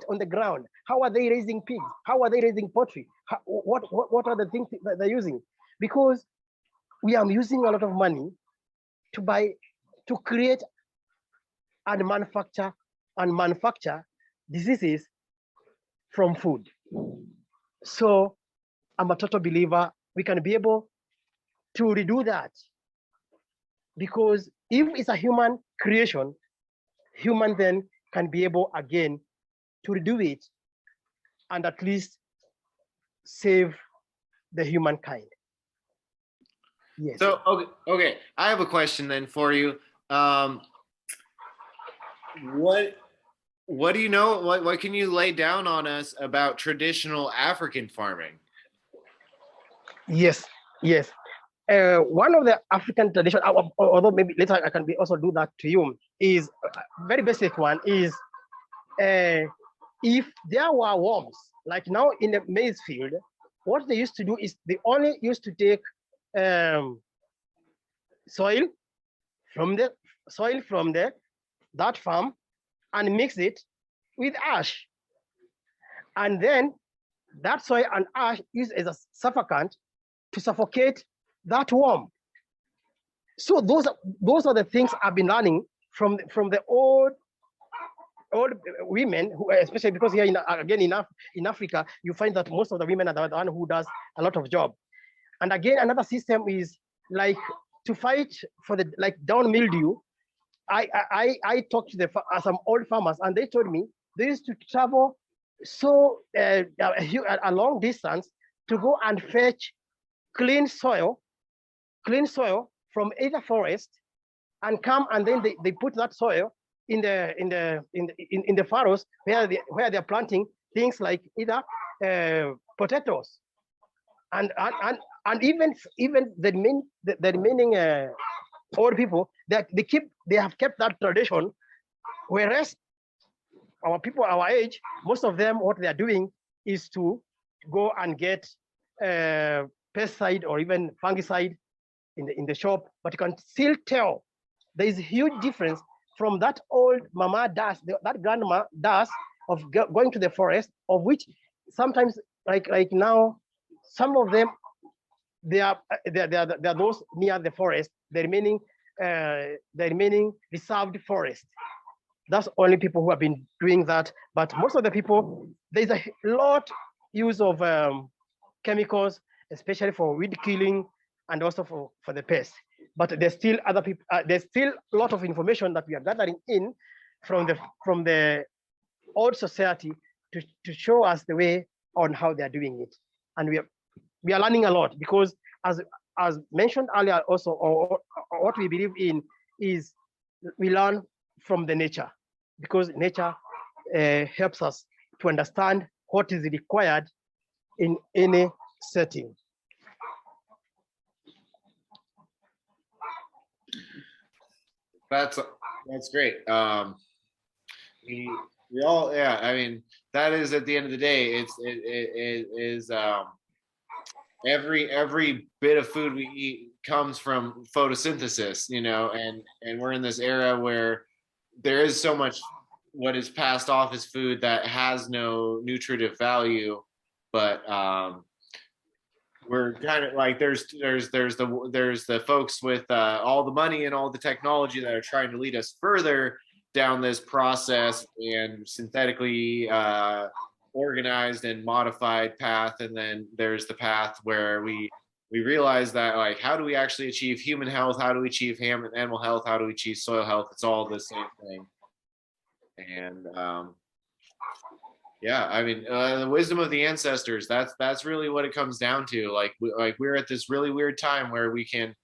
on the ground? How are they raising pigs? How are they raising poultry? What are the things that they're using? Because we are using a lot of money to create and manufacture diseases from food. So I'm a total believer we can be able to redo that, because if it's a human creation, human then can be able again to redo it and at least save the humankind. Yes. So okay, I have a question then for you. What do you know? What can you lay down on us about traditional African farming? Yes. One of the African tradition, although maybe later I can also do that to you, is a very basic one is if there were worms, like now in the maize field, what they used to do is they only used to take soil from that farm and mix it with ash, and then that soil and ash used as a suffocant to suffocate that worm. So those are the things I've been learning from the old women, who, especially because here in Africa, you find that most of the women are the one who does a lot of job. And again, another system is like to fight for the down mildew. I talked to some old farmers, and they told me they used to travel a long distance to go and fetch clean soil from either forest, and come, and then they put that soil in the furrows where they're planting things like either potatoes, and even the remaining old people, that they have kept that tradition, whereas our people our age, most of them, what they are doing is to go and get pesticide or even fungicide in the shop. But you can still tell there is a huge difference from that old mama does, that grandma does, of going to the forest, of which sometimes like now, some of them they are those near the forest, the remaining reserved forest. That's only people who have been doing that. But most of the people, there's a lot use of chemicals, especially for weed killing and also for the pests. But there's still other people. There's still a lot of information that we are gathering in from the old society to show us the way on how they are doing it, and we are learning a lot, because as mentioned earlier also, or what we believe in is we learn from the nature, because nature helps us to understand what is required in any setting. That's great. We all, yeah. I mean, that is at the end of the day, it is every bit of food we eat comes from photosynthesis, you know, and we're in this era where there is so much what is passed off as food that has no nutritive value, but we're kind of like there's the folks with all the money and all the technology that are trying to lead us further down this process and synthetically organized and modified path, and then there's the path where we realize that, like, how do we actually achieve human health, how do we achieve animal health, how do we achieve soil health? It's all the same thing. And yeah, I mean, the wisdom of the ancestors, that's really what it comes down to. Like we're at this really weird time where we can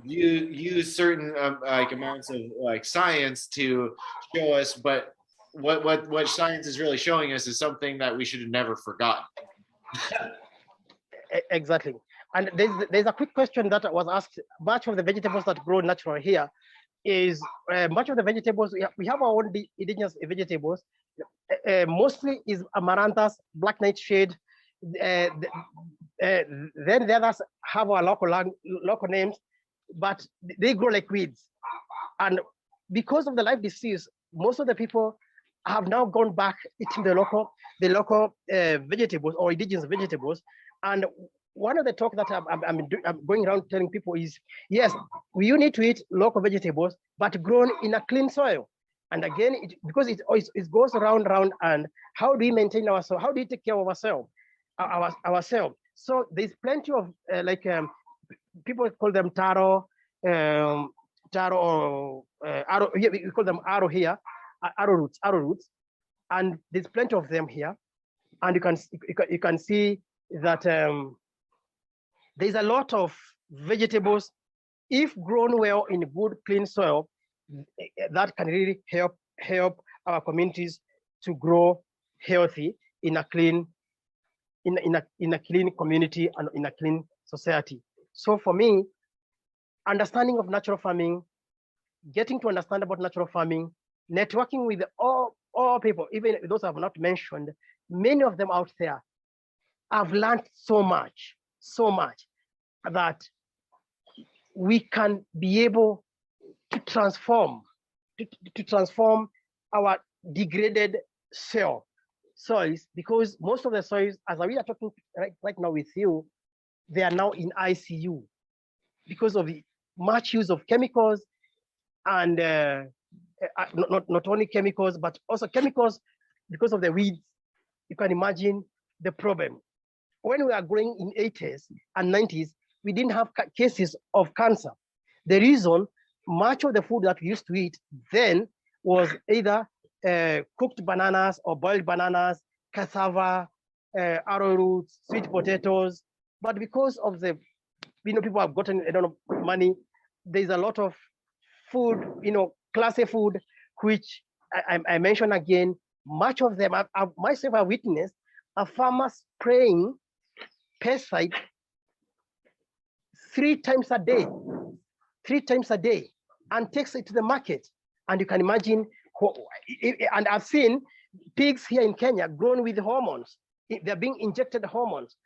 use certain like amounts of like science to show us, but what science is really showing us is something that we should have never forgotten. Exactly. And there's a quick question that was asked. Much of the vegetables that grow natural here is much of the vegetables, we have our own indigenous vegetables, mostly is amaranthus, black nightshade. Then the others have our local names, but they grow like weeds. And because of the life disease, most of the people have now gone back eating the local vegetables or indigenous vegetables. And one of the talk that I'm going around telling people is, yes, you need to eat local vegetables, but grown in a clean soil. And again, because it goes around, and how do we maintain ourselves? How do we take care of ourselves? So there's plenty of people call them taro or arrow. Here we call them arrow here, arrow roots, and there's plenty of them here. And you can see that there's a lot of vegetables, if grown well in good clean soil, that can really help our communities to grow healthy in a clean clean community and in a clean society. So for me, understanding of natural farming, getting to understand about natural farming, networking with all people, even those I've not mentioned, many of them out there, I've learned so much that we can be able to transform our degraded soils, because most of the soils, as we are talking right now with you, they are now in ICU because of the much use of chemicals, and not only chemicals, but also chemicals because of the weeds. You can imagine the problem. When we are growing in 80s and 90s, we didn't have cases of cancer. The reason, much of the food that we used to eat then was either cooked bananas or boiled bananas, cassava, arrowroots, sweet potatoes. But because of the, people have gotten money, there's a lot of food, classy food, which I mentioned again. Much of them, myself, I witnessed a farmer spraying pesticide 3 times a day, and takes it to the market. And you can imagine, and I've seen pigs here in Kenya grown with hormones. They're being injected hormones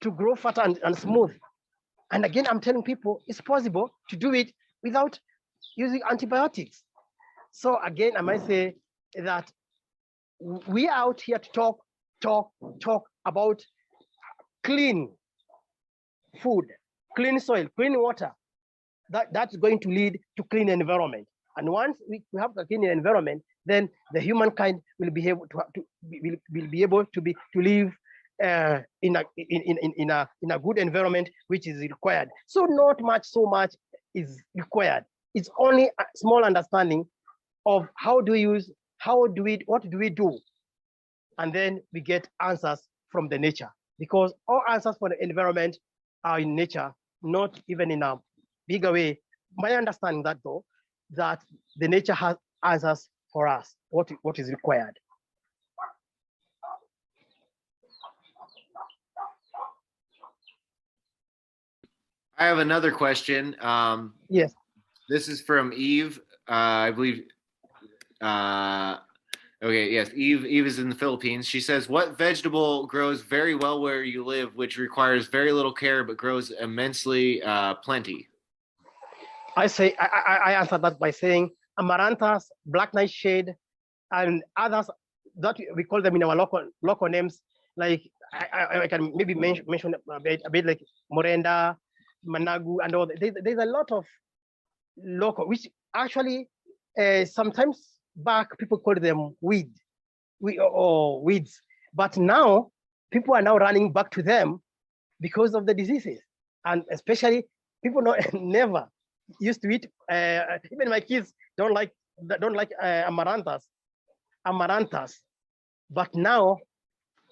to grow fatter and smooth. And again, I'm telling people it's possible to do it without using antibiotics. So again, I might say that we are out here to talk about clean food, clean soil, clean water. That's going to lead to clean environment. And once we have a clean environment, then the humankind will be able to live in a good environment, which is required. So not so much is required. It's only a small understanding of what do we do, and then we get answers from the nature, because all answers for the environment are in nature, not even in a bigger way. My understanding that though, that the nature has answers for us, what is required. I have another question. Yes. This is from Eve. I believe. Okay, yes, Eve is in the Philippines. She says, "What vegetable grows very well where you live, which requires very little care but grows immensely plenty?" I answer that by saying amaranthus, black nightshade, and others that we call them in our local names. Like I can maybe mention a bit like Morenda, Managu, and all. There's a lot of local, which actually sometimes back people call them or weeds, but now people are now running back to them because of the diseases, and especially people never used to eat. Even my kids don't like amaranthus, but now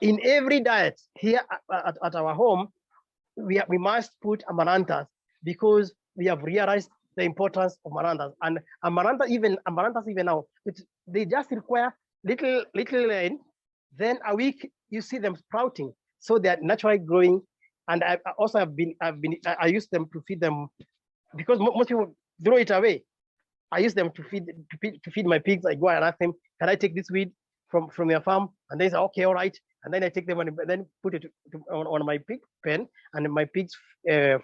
in every diet here at our home, we must put amaranthus because we have realized the importance of amaranthus. And amaranthus even now, they just require little rain. Then a week you see them sprouting, so they're naturally growing. And I also I use them to feed them because most people throw it away. I use them to feed my pigs. I go and ask them, "Can I take this weed from your farm?" And they say, "Okay, all right." And then I take them and then put it on my pig pen, and my pigs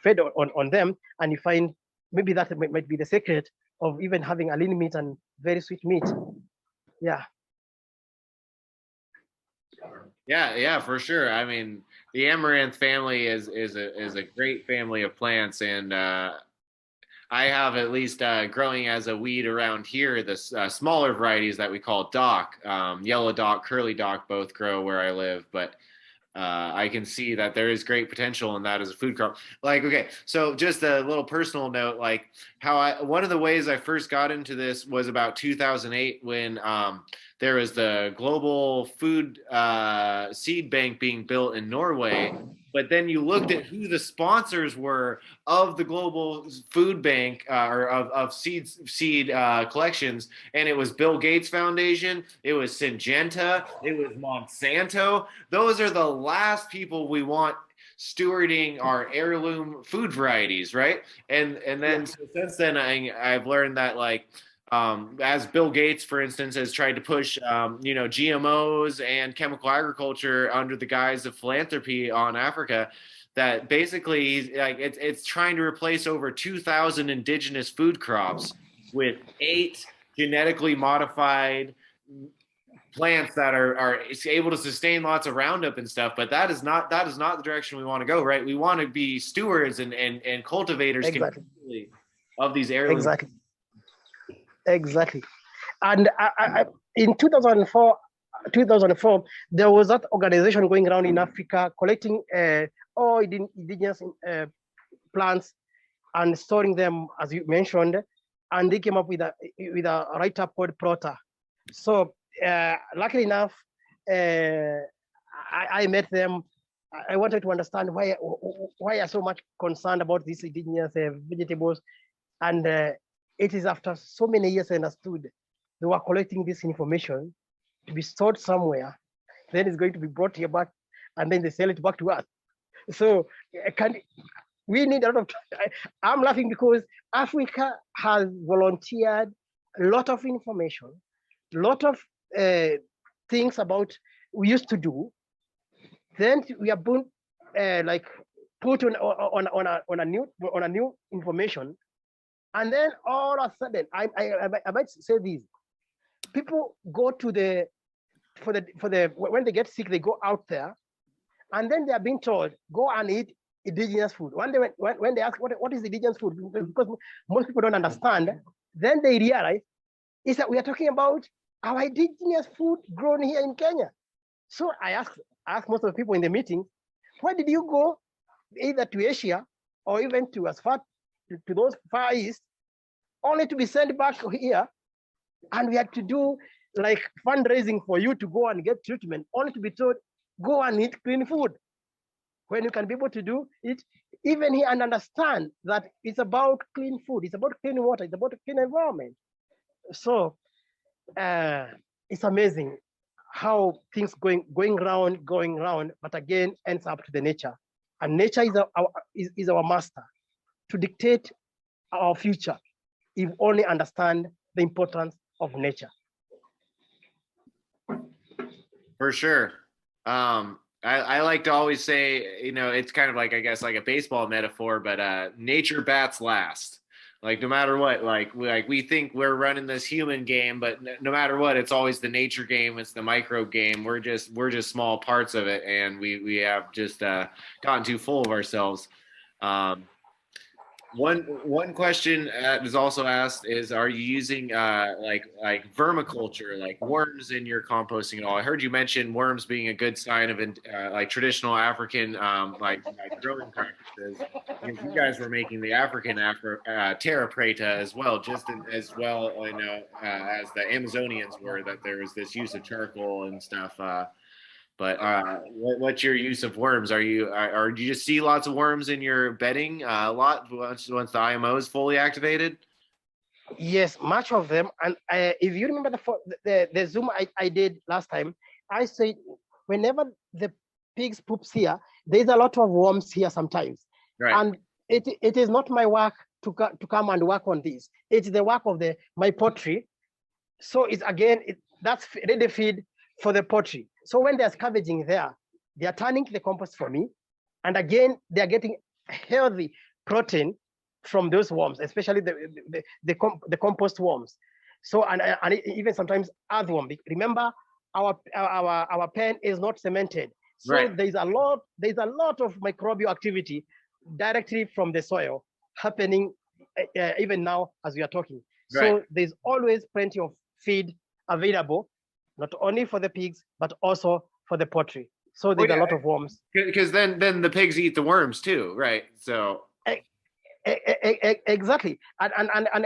fed on them. And you find maybe that might be the secret of even having a lean meat and very sweet meat. Yeah. Yeah, for sure. I mean, the amaranth family is a great family of plants, and I have at least growing as a weed around here. The smaller varieties that we call dock, yellow dock, curly dock, both grow where I live, but I can see that there is great potential in that as a food crop. Like, okay, so just a little personal note, like one of the ways I first got into this was about 2008 when there was the global food seed bank being built in Norway. But then you looked at who the sponsors were of the global food bank or of seed collections, and it was Bill Gates Foundation, it was Syngenta, it was Monsanto. Those are the last people we want stewarding our heirloom food varieties, right? And then so since then I've learned that like as Bill Gates, for instance, has tried to push, GMOs and chemical agriculture under the guise of philanthropy on Africa, that basically like it's trying to replace over 2,000 indigenous food crops with 8 genetically modified plants that are able to sustain lots of Roundup and stuff. But that is not the direction we want to go, right? We want to be stewards and cultivators of these heirlooms. Exactly. And in 2004, there was that organization going around in Africa collecting all indigenous plants and storing them, as you mentioned, and they came up with a write-up called Prota. So luckily enough, I met them. I wanted to understand why are so much concerned about these indigenous vegetables, and it is after so many years I understood they were collecting this information to be stored somewhere, then it's going to be brought here back, and then they sell it back to us. So we need a lot of. I'm laughing because Africa has volunteered a lot of information, a lot of things about we used to do. Then we are put on a new information, and then all of a sudden, I might say this: people go to when they get sick, they go out there, and then they are being told go and eat indigenous food. One day when they ask what is indigenous food, because most people don't understand, then they realize is that we are talking about our indigenous food grown here in Kenya. So I ask most of the people in the meeting, why did you go either to Asia or even to as far to those far east, only to be sent back here, and we had to do like fundraising for you to go and get treatment, only to be told go and eat clean food, when you can be able to do it even he understand that it's about clean food, it's about clean water, it's about a clean environment. So it's amazing how things going round, but again ends up to the nature, and nature is our master to dictate our future if only understand the importance of nature. For sure. I like to always say, you know, it's kind of like, I guess, like a baseball metaphor, but nature bats last. Like no matter what, like we think we're running this human game, but no matter what, it's always the nature game. It's the microbe game. We're just small parts of it, and we have just gotten too full of ourselves. One question that is also asked is, are you using like vermiculture, like worms in your composting at all? I heard you mention worms being a good sign of like traditional African like growing practices. You guys were making the African terra preta as well, just as well, you know, as the Amazonians were. That there was this use of charcoal and stuff. But what's your use of worms? Are you or do you just see lots of worms in your bedding a lot once the IMO is fully activated? Yes, much of them. And if you remember the Zoom I did last time, I said whenever the pigs poops here, there's a lot of worms here sometimes. Right. And it is not my work to come and work on this. It's the work of my poultry. So it's again, that's ready feed for the poultry. So when they're scavenging there, they are turning the compost for me. And again, they're getting healthy protein from those worms, especially the compost worms. So, and even sometimes earthworm. Remember, our pen is not cemented. So right. there's a lot of microbial activity directly from the soil happening even now as we are talking. Right. So there's always plenty of feed available, not only for the pigs, but also for the poultry. So there's a lot of worms. Because then the pigs eat the worms too, right? So exactly. And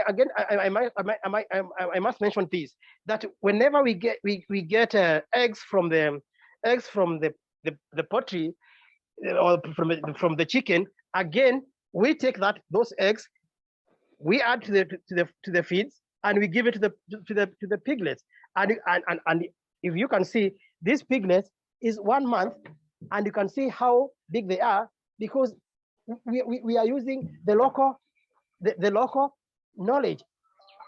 again, I must mention this, that whenever we get eggs from the poultry or from the chicken, again we take those eggs, we add to the feeds, and we give it to the piglets. And if you can see, these piglets is 1 month, and you can see how big they are, because we are using the local knowledge,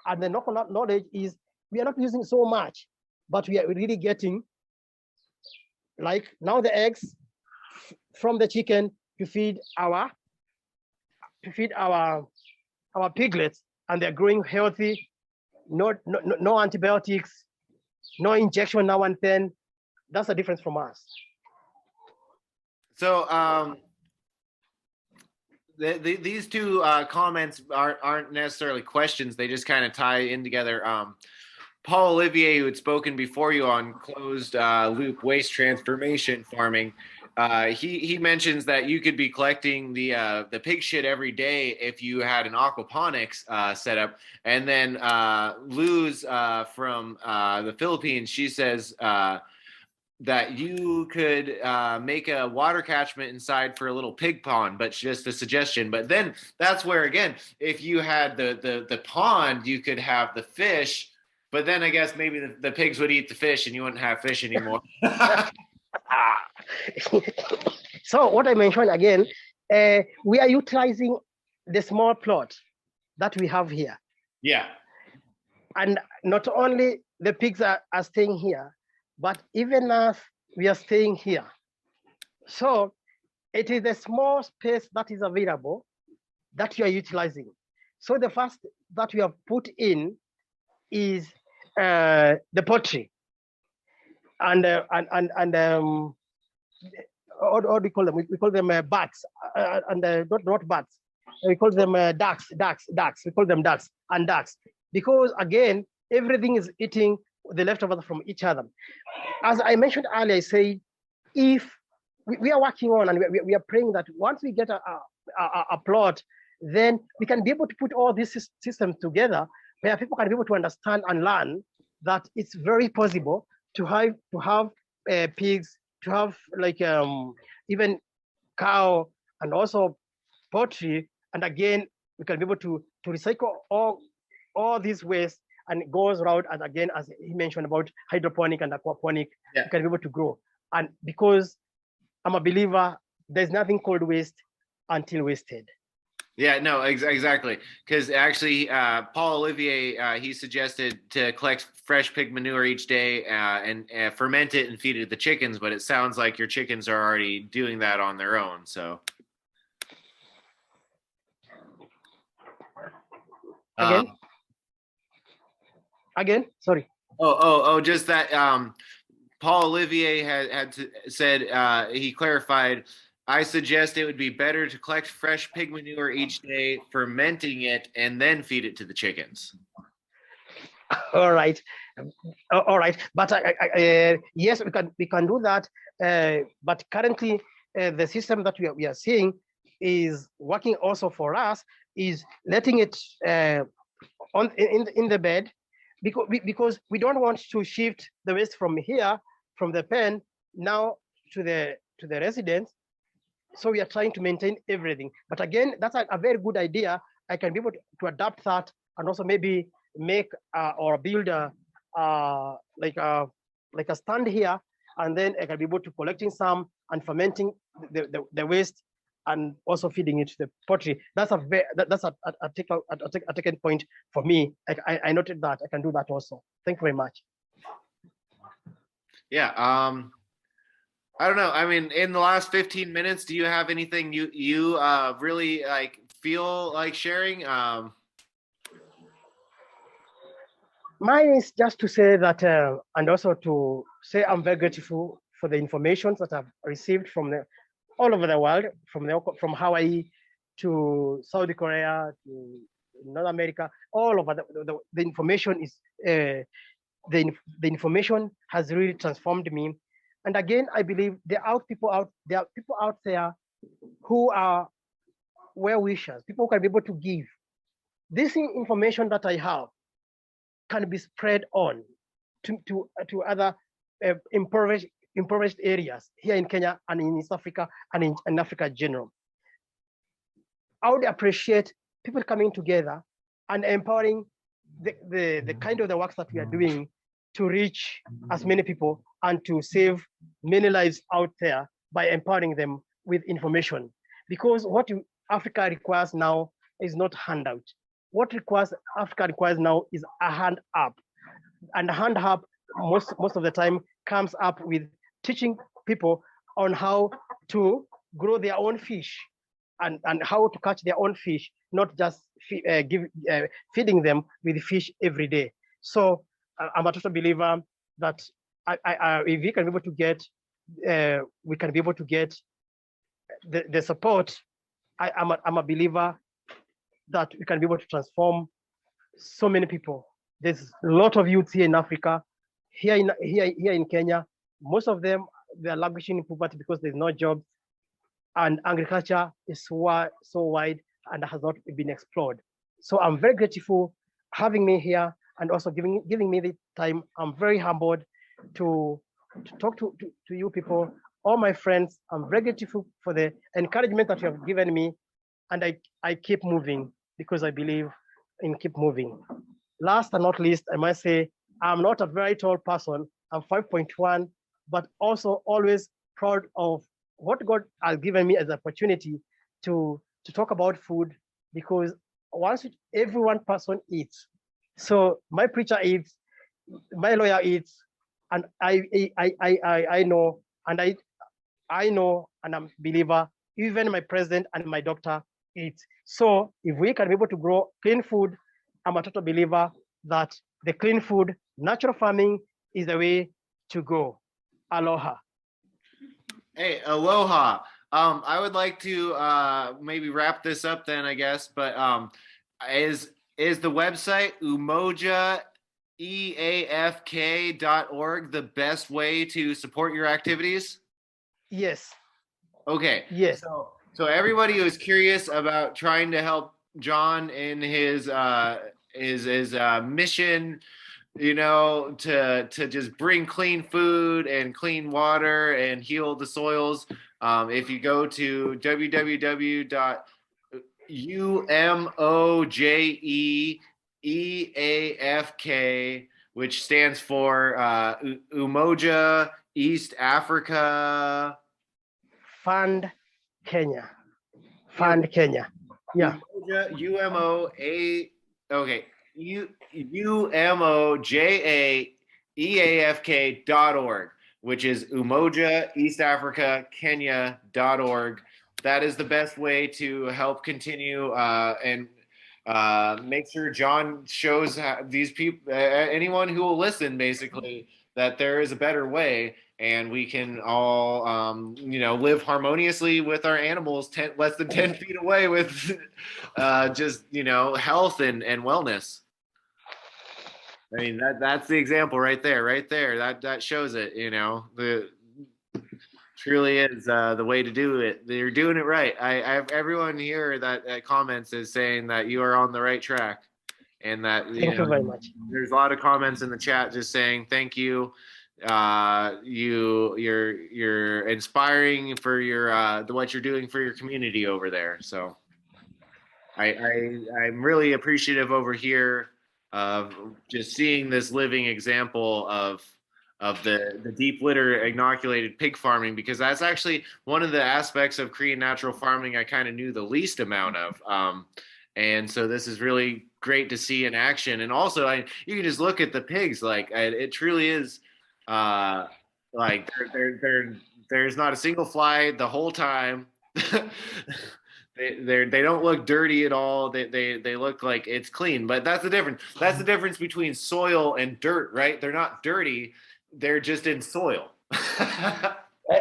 and the local knowledge is we are not using so much, but we are really getting, like now, the eggs from the chicken to feed our piglets, and they're growing healthy. No antibiotics, no injection now and then. That's the difference from us. So these two comments aren't necessarily questions. They just kind of tie in together. Paul Olivier, who had spoken before you on closed loop waste transformation farming, he mentions that you could be collecting the pig shit every day if you had an aquaponics setup. And then Luz from the Philippines, she says that you could make a water catchment inside for a little pig pond, but just a suggestion. But then that's where, again, if you had the pond, you could have the fish, but then I guess maybe the pigs would eat the fish and you wouldn't have fish anymore. So what I mentioned again, we are utilizing the small plot that we have here. Yeah. And not only the pigs are staying here, but even us, we are staying here. So it is a small space that is available that you are utilizing. So the first that we have put in is the poultry, and what do we call them? We call them bats, and not bats. We call them ducks. We call them ducks and ducks, because again, everything is eating the leftovers from each other. As I mentioned earlier, I say, if we are working on, and we are praying that once we get a plot, then we can be able to put all these systems together, where people can be able to understand and learn that it's very possible to have pigs, to have like even cow, and also poultry, and again we can be able to recycle all these waste, and it goes around, and again, as he mentioned about hydroponic and aquaponic, Yeah. we can be able to grow. And because I'm a believer, there's nothing called waste until wasted. Yeah, no, exactly. Because actually, Paul Olivier, he suggested to collect fresh pig manure each day and ferment it and feed it to the chickens. But it sounds like your chickens are already doing that on their own. So again, sorry. Just that. Paul Olivier said he clarified. I suggest it would be better to collect fresh pig manure each day, fermenting it, and then feed it to the chickens. All right, but yes, we can do that. But currently, the system that we are seeing is working also for us. Is letting it in the bed, because we don't want to shift the waste from here, from the pen now to the residence. So we are trying to maintain everything. But again, that's a very good idea. I can be able to adapt that, and also maybe make or build like a stand here, and then I can be able to collecting some and fermenting the waste, and also feeding it to the poultry. That's a taken point for me. I noted that I can do that also. Thank you very much. Yeah. I don't know. I mean, in the last 15 minutes, do you have anything you really like feel like sharing? Mine is just to say that, and also to say I'm very grateful for the information that I've received from all over the world, from Hawaii to South Korea to North America, all over the information is the information has really transformed me. And again, I believe there are people out there who are well wishers, people who can be able to give this information that I have can be spread on to other impoverished areas here in Kenya and in East Africa and in Africa in general. I would appreciate people coming together and empowering the kind of the works that we are doing to reach as many people and to save many lives out there by empowering them with information. Because what Africa requires now is not handout. What Africa requires now is a hand up. And a hand up most of the time comes up with teaching people on how to grow their own fish and how to catch their own fish, not just feeding them with fish every day. So I'm a total believer that if we can be able to get, we can be able to get the support. I'm a believer that we can be able to transform so many people. There's a lot of youth here in Africa, here in Kenya. Most of them, they are languishing in poverty because there's no jobs, and agriculture is so wide and has not been explored. So I'm very grateful having me here and also giving me the time. I'm very humbled to talk to you people, all my friends. I'm very grateful for the encouragement that you have given me, and I keep moving because I believe in keep moving. Last and not least, I must say I'm not a very tall person. I'm 5.1, but also always proud of what God has given me as an opportunity to talk about food, because once every one person eats, so my preacher eats, my lawyer eats, and I know, and I know, and I'm a believer. Even my president and my doctor eat. So if we can be able to grow clean food, I'm a total believer that the clean food, natural farming is the way to go. Aloha. Hey, aloha. I would like to maybe wrap this up then, I guess. But is the website umojaeafk.org the best way to support your activities? Yes. Okay. Yes. So everybody who is curious about trying to help John in his mission, you know, to just bring clean food and clean water and heal the soils. If you go to UMOJEEAFK, which stands for Umoja East Africa. Fund Kenya. Fund Kenya. Yeah. Umoja, UMOA, okay, UMOJAEAFK.org, which is Umoja East Africa Kenya.org. That is the best way to help continue and make sure John shows these people, anyone who will listen, basically, that there is a better way, and we can all, live harmoniously with our animals less than 10 feet away with just, health and wellness. I mean, that's the example right there. That shows it, the truly is the way to do it. You're doing it right. I have everyone here that comments is saying that you are on the right track, and that Thank you very much. there's a lot of comments in the chat just saying thank you. You're inspiring for your what you're doing for your community over there. So I'm really appreciative over here of just seeing this living example of the deep litter inoculated pig farming, because that's actually one of the aspects of Korean natural farming I kind of knew the least amount of. And so this is really great to see in action. And also, you can just look at the pigs, like it truly is, like there's not a single fly the whole time. They don't look dirty at all. They look like it's clean. But that's the difference. That's the difference between soil and dirt, right? They're not dirty. They're just in soil.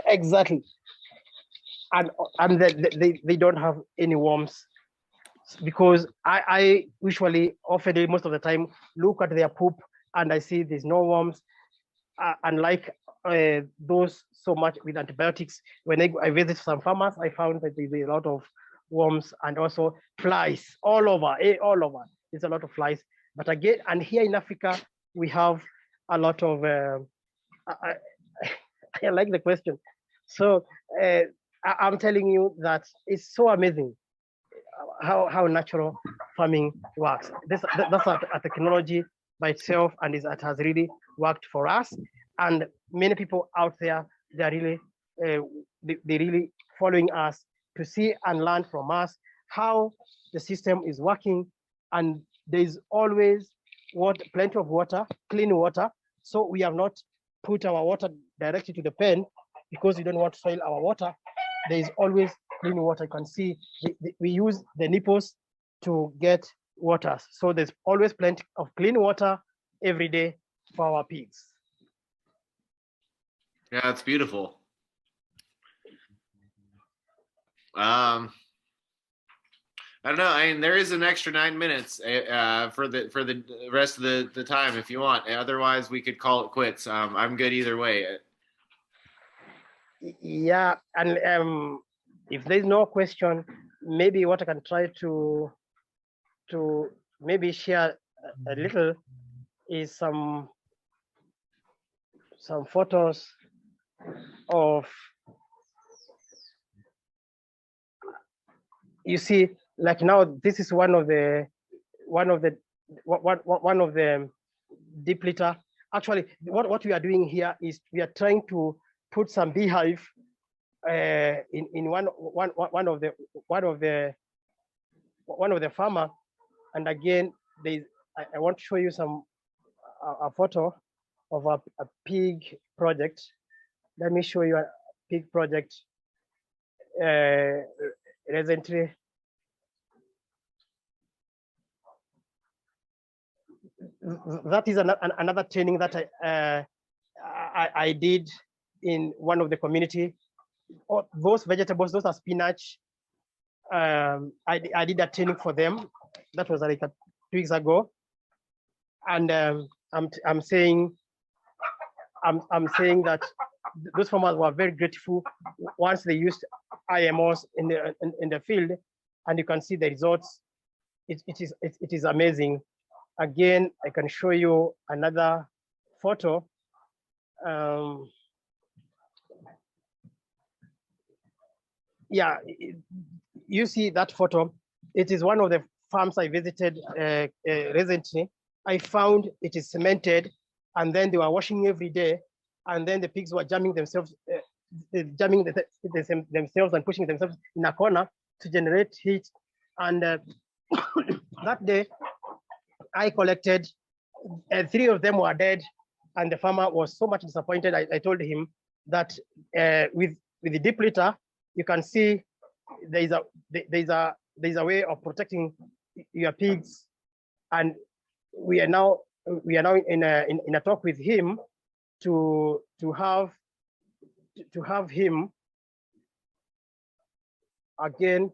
Exactly. And they don't have any worms, because I usually, often, most of the time, look at their poop and I see there's no worms. Unlike those so much with antibiotics, when I visit some farmers, I found that there's a lot of worms and also flies all over. There's a lot of flies. But again, and here in Africa, we have a lot of, I like the question. So I'm telling you that it's so amazing how natural farming works. That's a technology by itself, and it has really worked for us. And many people out there, they're really, they really following us to see and learn from us how the system is working. And there's always plenty of water, clean water. So we have not put our water directly to the pen because we don't want to soil our water. There is always clean water. You can see we use the nipples to get water. So there's always plenty of clean water every day for our pigs. Yeah, it's beautiful. I don't know. I mean, there is an extra 9 minutes for the rest of the time if you want. Otherwise, we could call it quits. I'm good either way. Yeah, and if there's no question, maybe what I can try to maybe share a little is some photos of, you see, like now this is one of the deep litter. Actually, what we are doing here is we are trying to put some beehive in one of the farmer. And again, I want to show you a photo of a pig project. Let me show you a pig project recently. That is another training that I did in one of the community. Those vegetables, those are spinach. I did a training for them. That was like 2 weeks ago, and I'm saying that those farmers were very grateful once they used IMOs in the field, and you can see the results. It is amazing. Again, I can show you another photo. Yeah, you see that photo. it is one of the farms I visited recently. I found it is cemented, and then they were washing every day, and then the pigs were jamming themselves, themselves and pushing themselves in a corner to generate heat. And that day, I collected, 3 of them were dead, and the farmer was so much disappointed. I told him that with the deep litter, you can see there's a way of protecting your pigs, and we are now in a talk with him to have him again.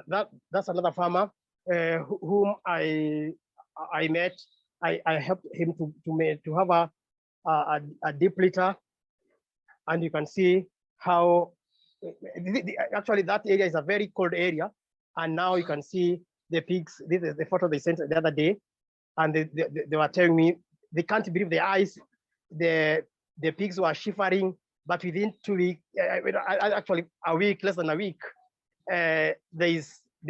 That's another farmer whom I met. I helped him to have a deep litter, and you can see how actually that area is a very cold area, and now you can see the pigs. This is the photo they sent the other day, and they were telling me they can't believe their eyes. The pigs were shivering, but within 2 weeks, actually a week, less than a week, they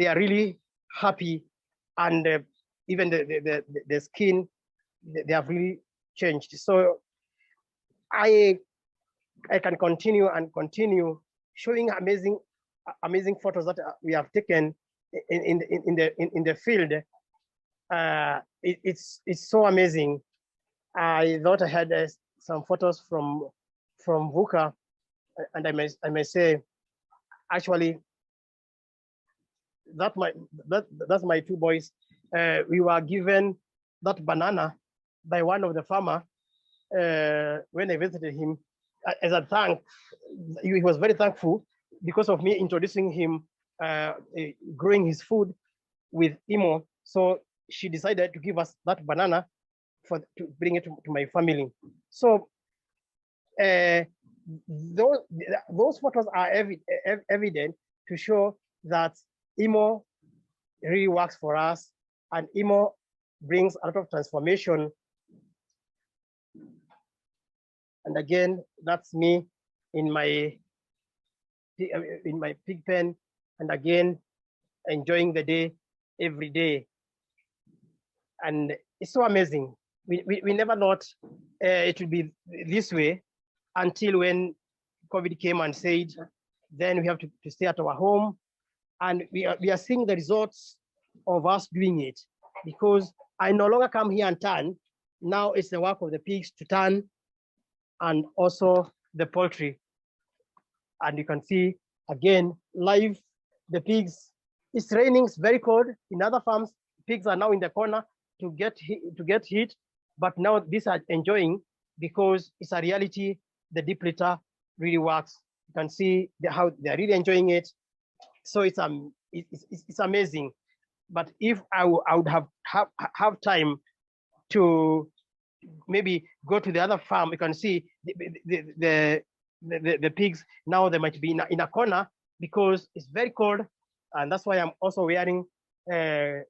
are really happy, and even the skin, they have really changed. So I can continue showing amazing photos that we have taken in the field. It's so amazing. I thought I had some photos from VUCA, and I may say, actually, that's my 2 boys. We were given that banana by one of the farmer when I visited him as a thank. He was very thankful because of me introducing him growing his food with IMO. So she decided to give us that banana to bring it to my family. So those photos are evident to show that IMO really works for us, and IMO brings a lot of transformation. And again, that's me in my pig pen, and again enjoying the day every day. And it's so amazing. We never thought it would be this way until when COVID came and said, then we have to stay at our home. And we are seeing the results of us doing it, because I no longer come here and turn. Now it's the work of the pigs to turn, and also the poultry. And you can see again live the pigs. It's raining, it's very cold. In other farms, pigs are now in the corner to get heat, but now these are enjoying because it's a reality. The deep litter really works. You can see how they're really enjoying it. So it's amazing. But if I would have time to maybe go to the other farm, you can see the pigs now. They might be in a corner because it's very cold, and that's why I'm also wearing a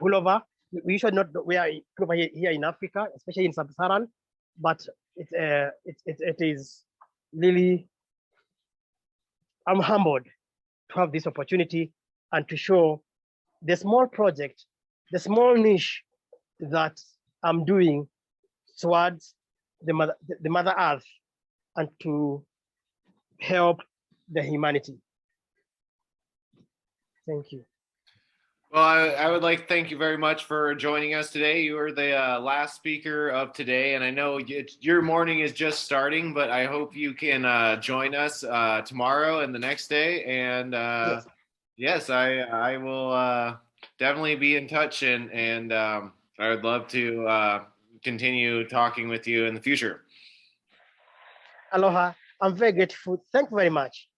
pullover. We should not wear pullover here in Africa, especially in Sub-Saharan, but it is really, I'm humbled to have this opportunity and to show the small project, the small niche that I'm doing towards the Mother Earth, and to help the humanity. Thank you. Well, I would like to thank you very much for joining us today. You were the last speaker of today, and I know your morning is just starting, but I hope you can join us tomorrow and the next day. And yes, I will definitely be in touch, and I would love to continue talking with you in the future. Aloha. I'm very grateful. Thank you very much.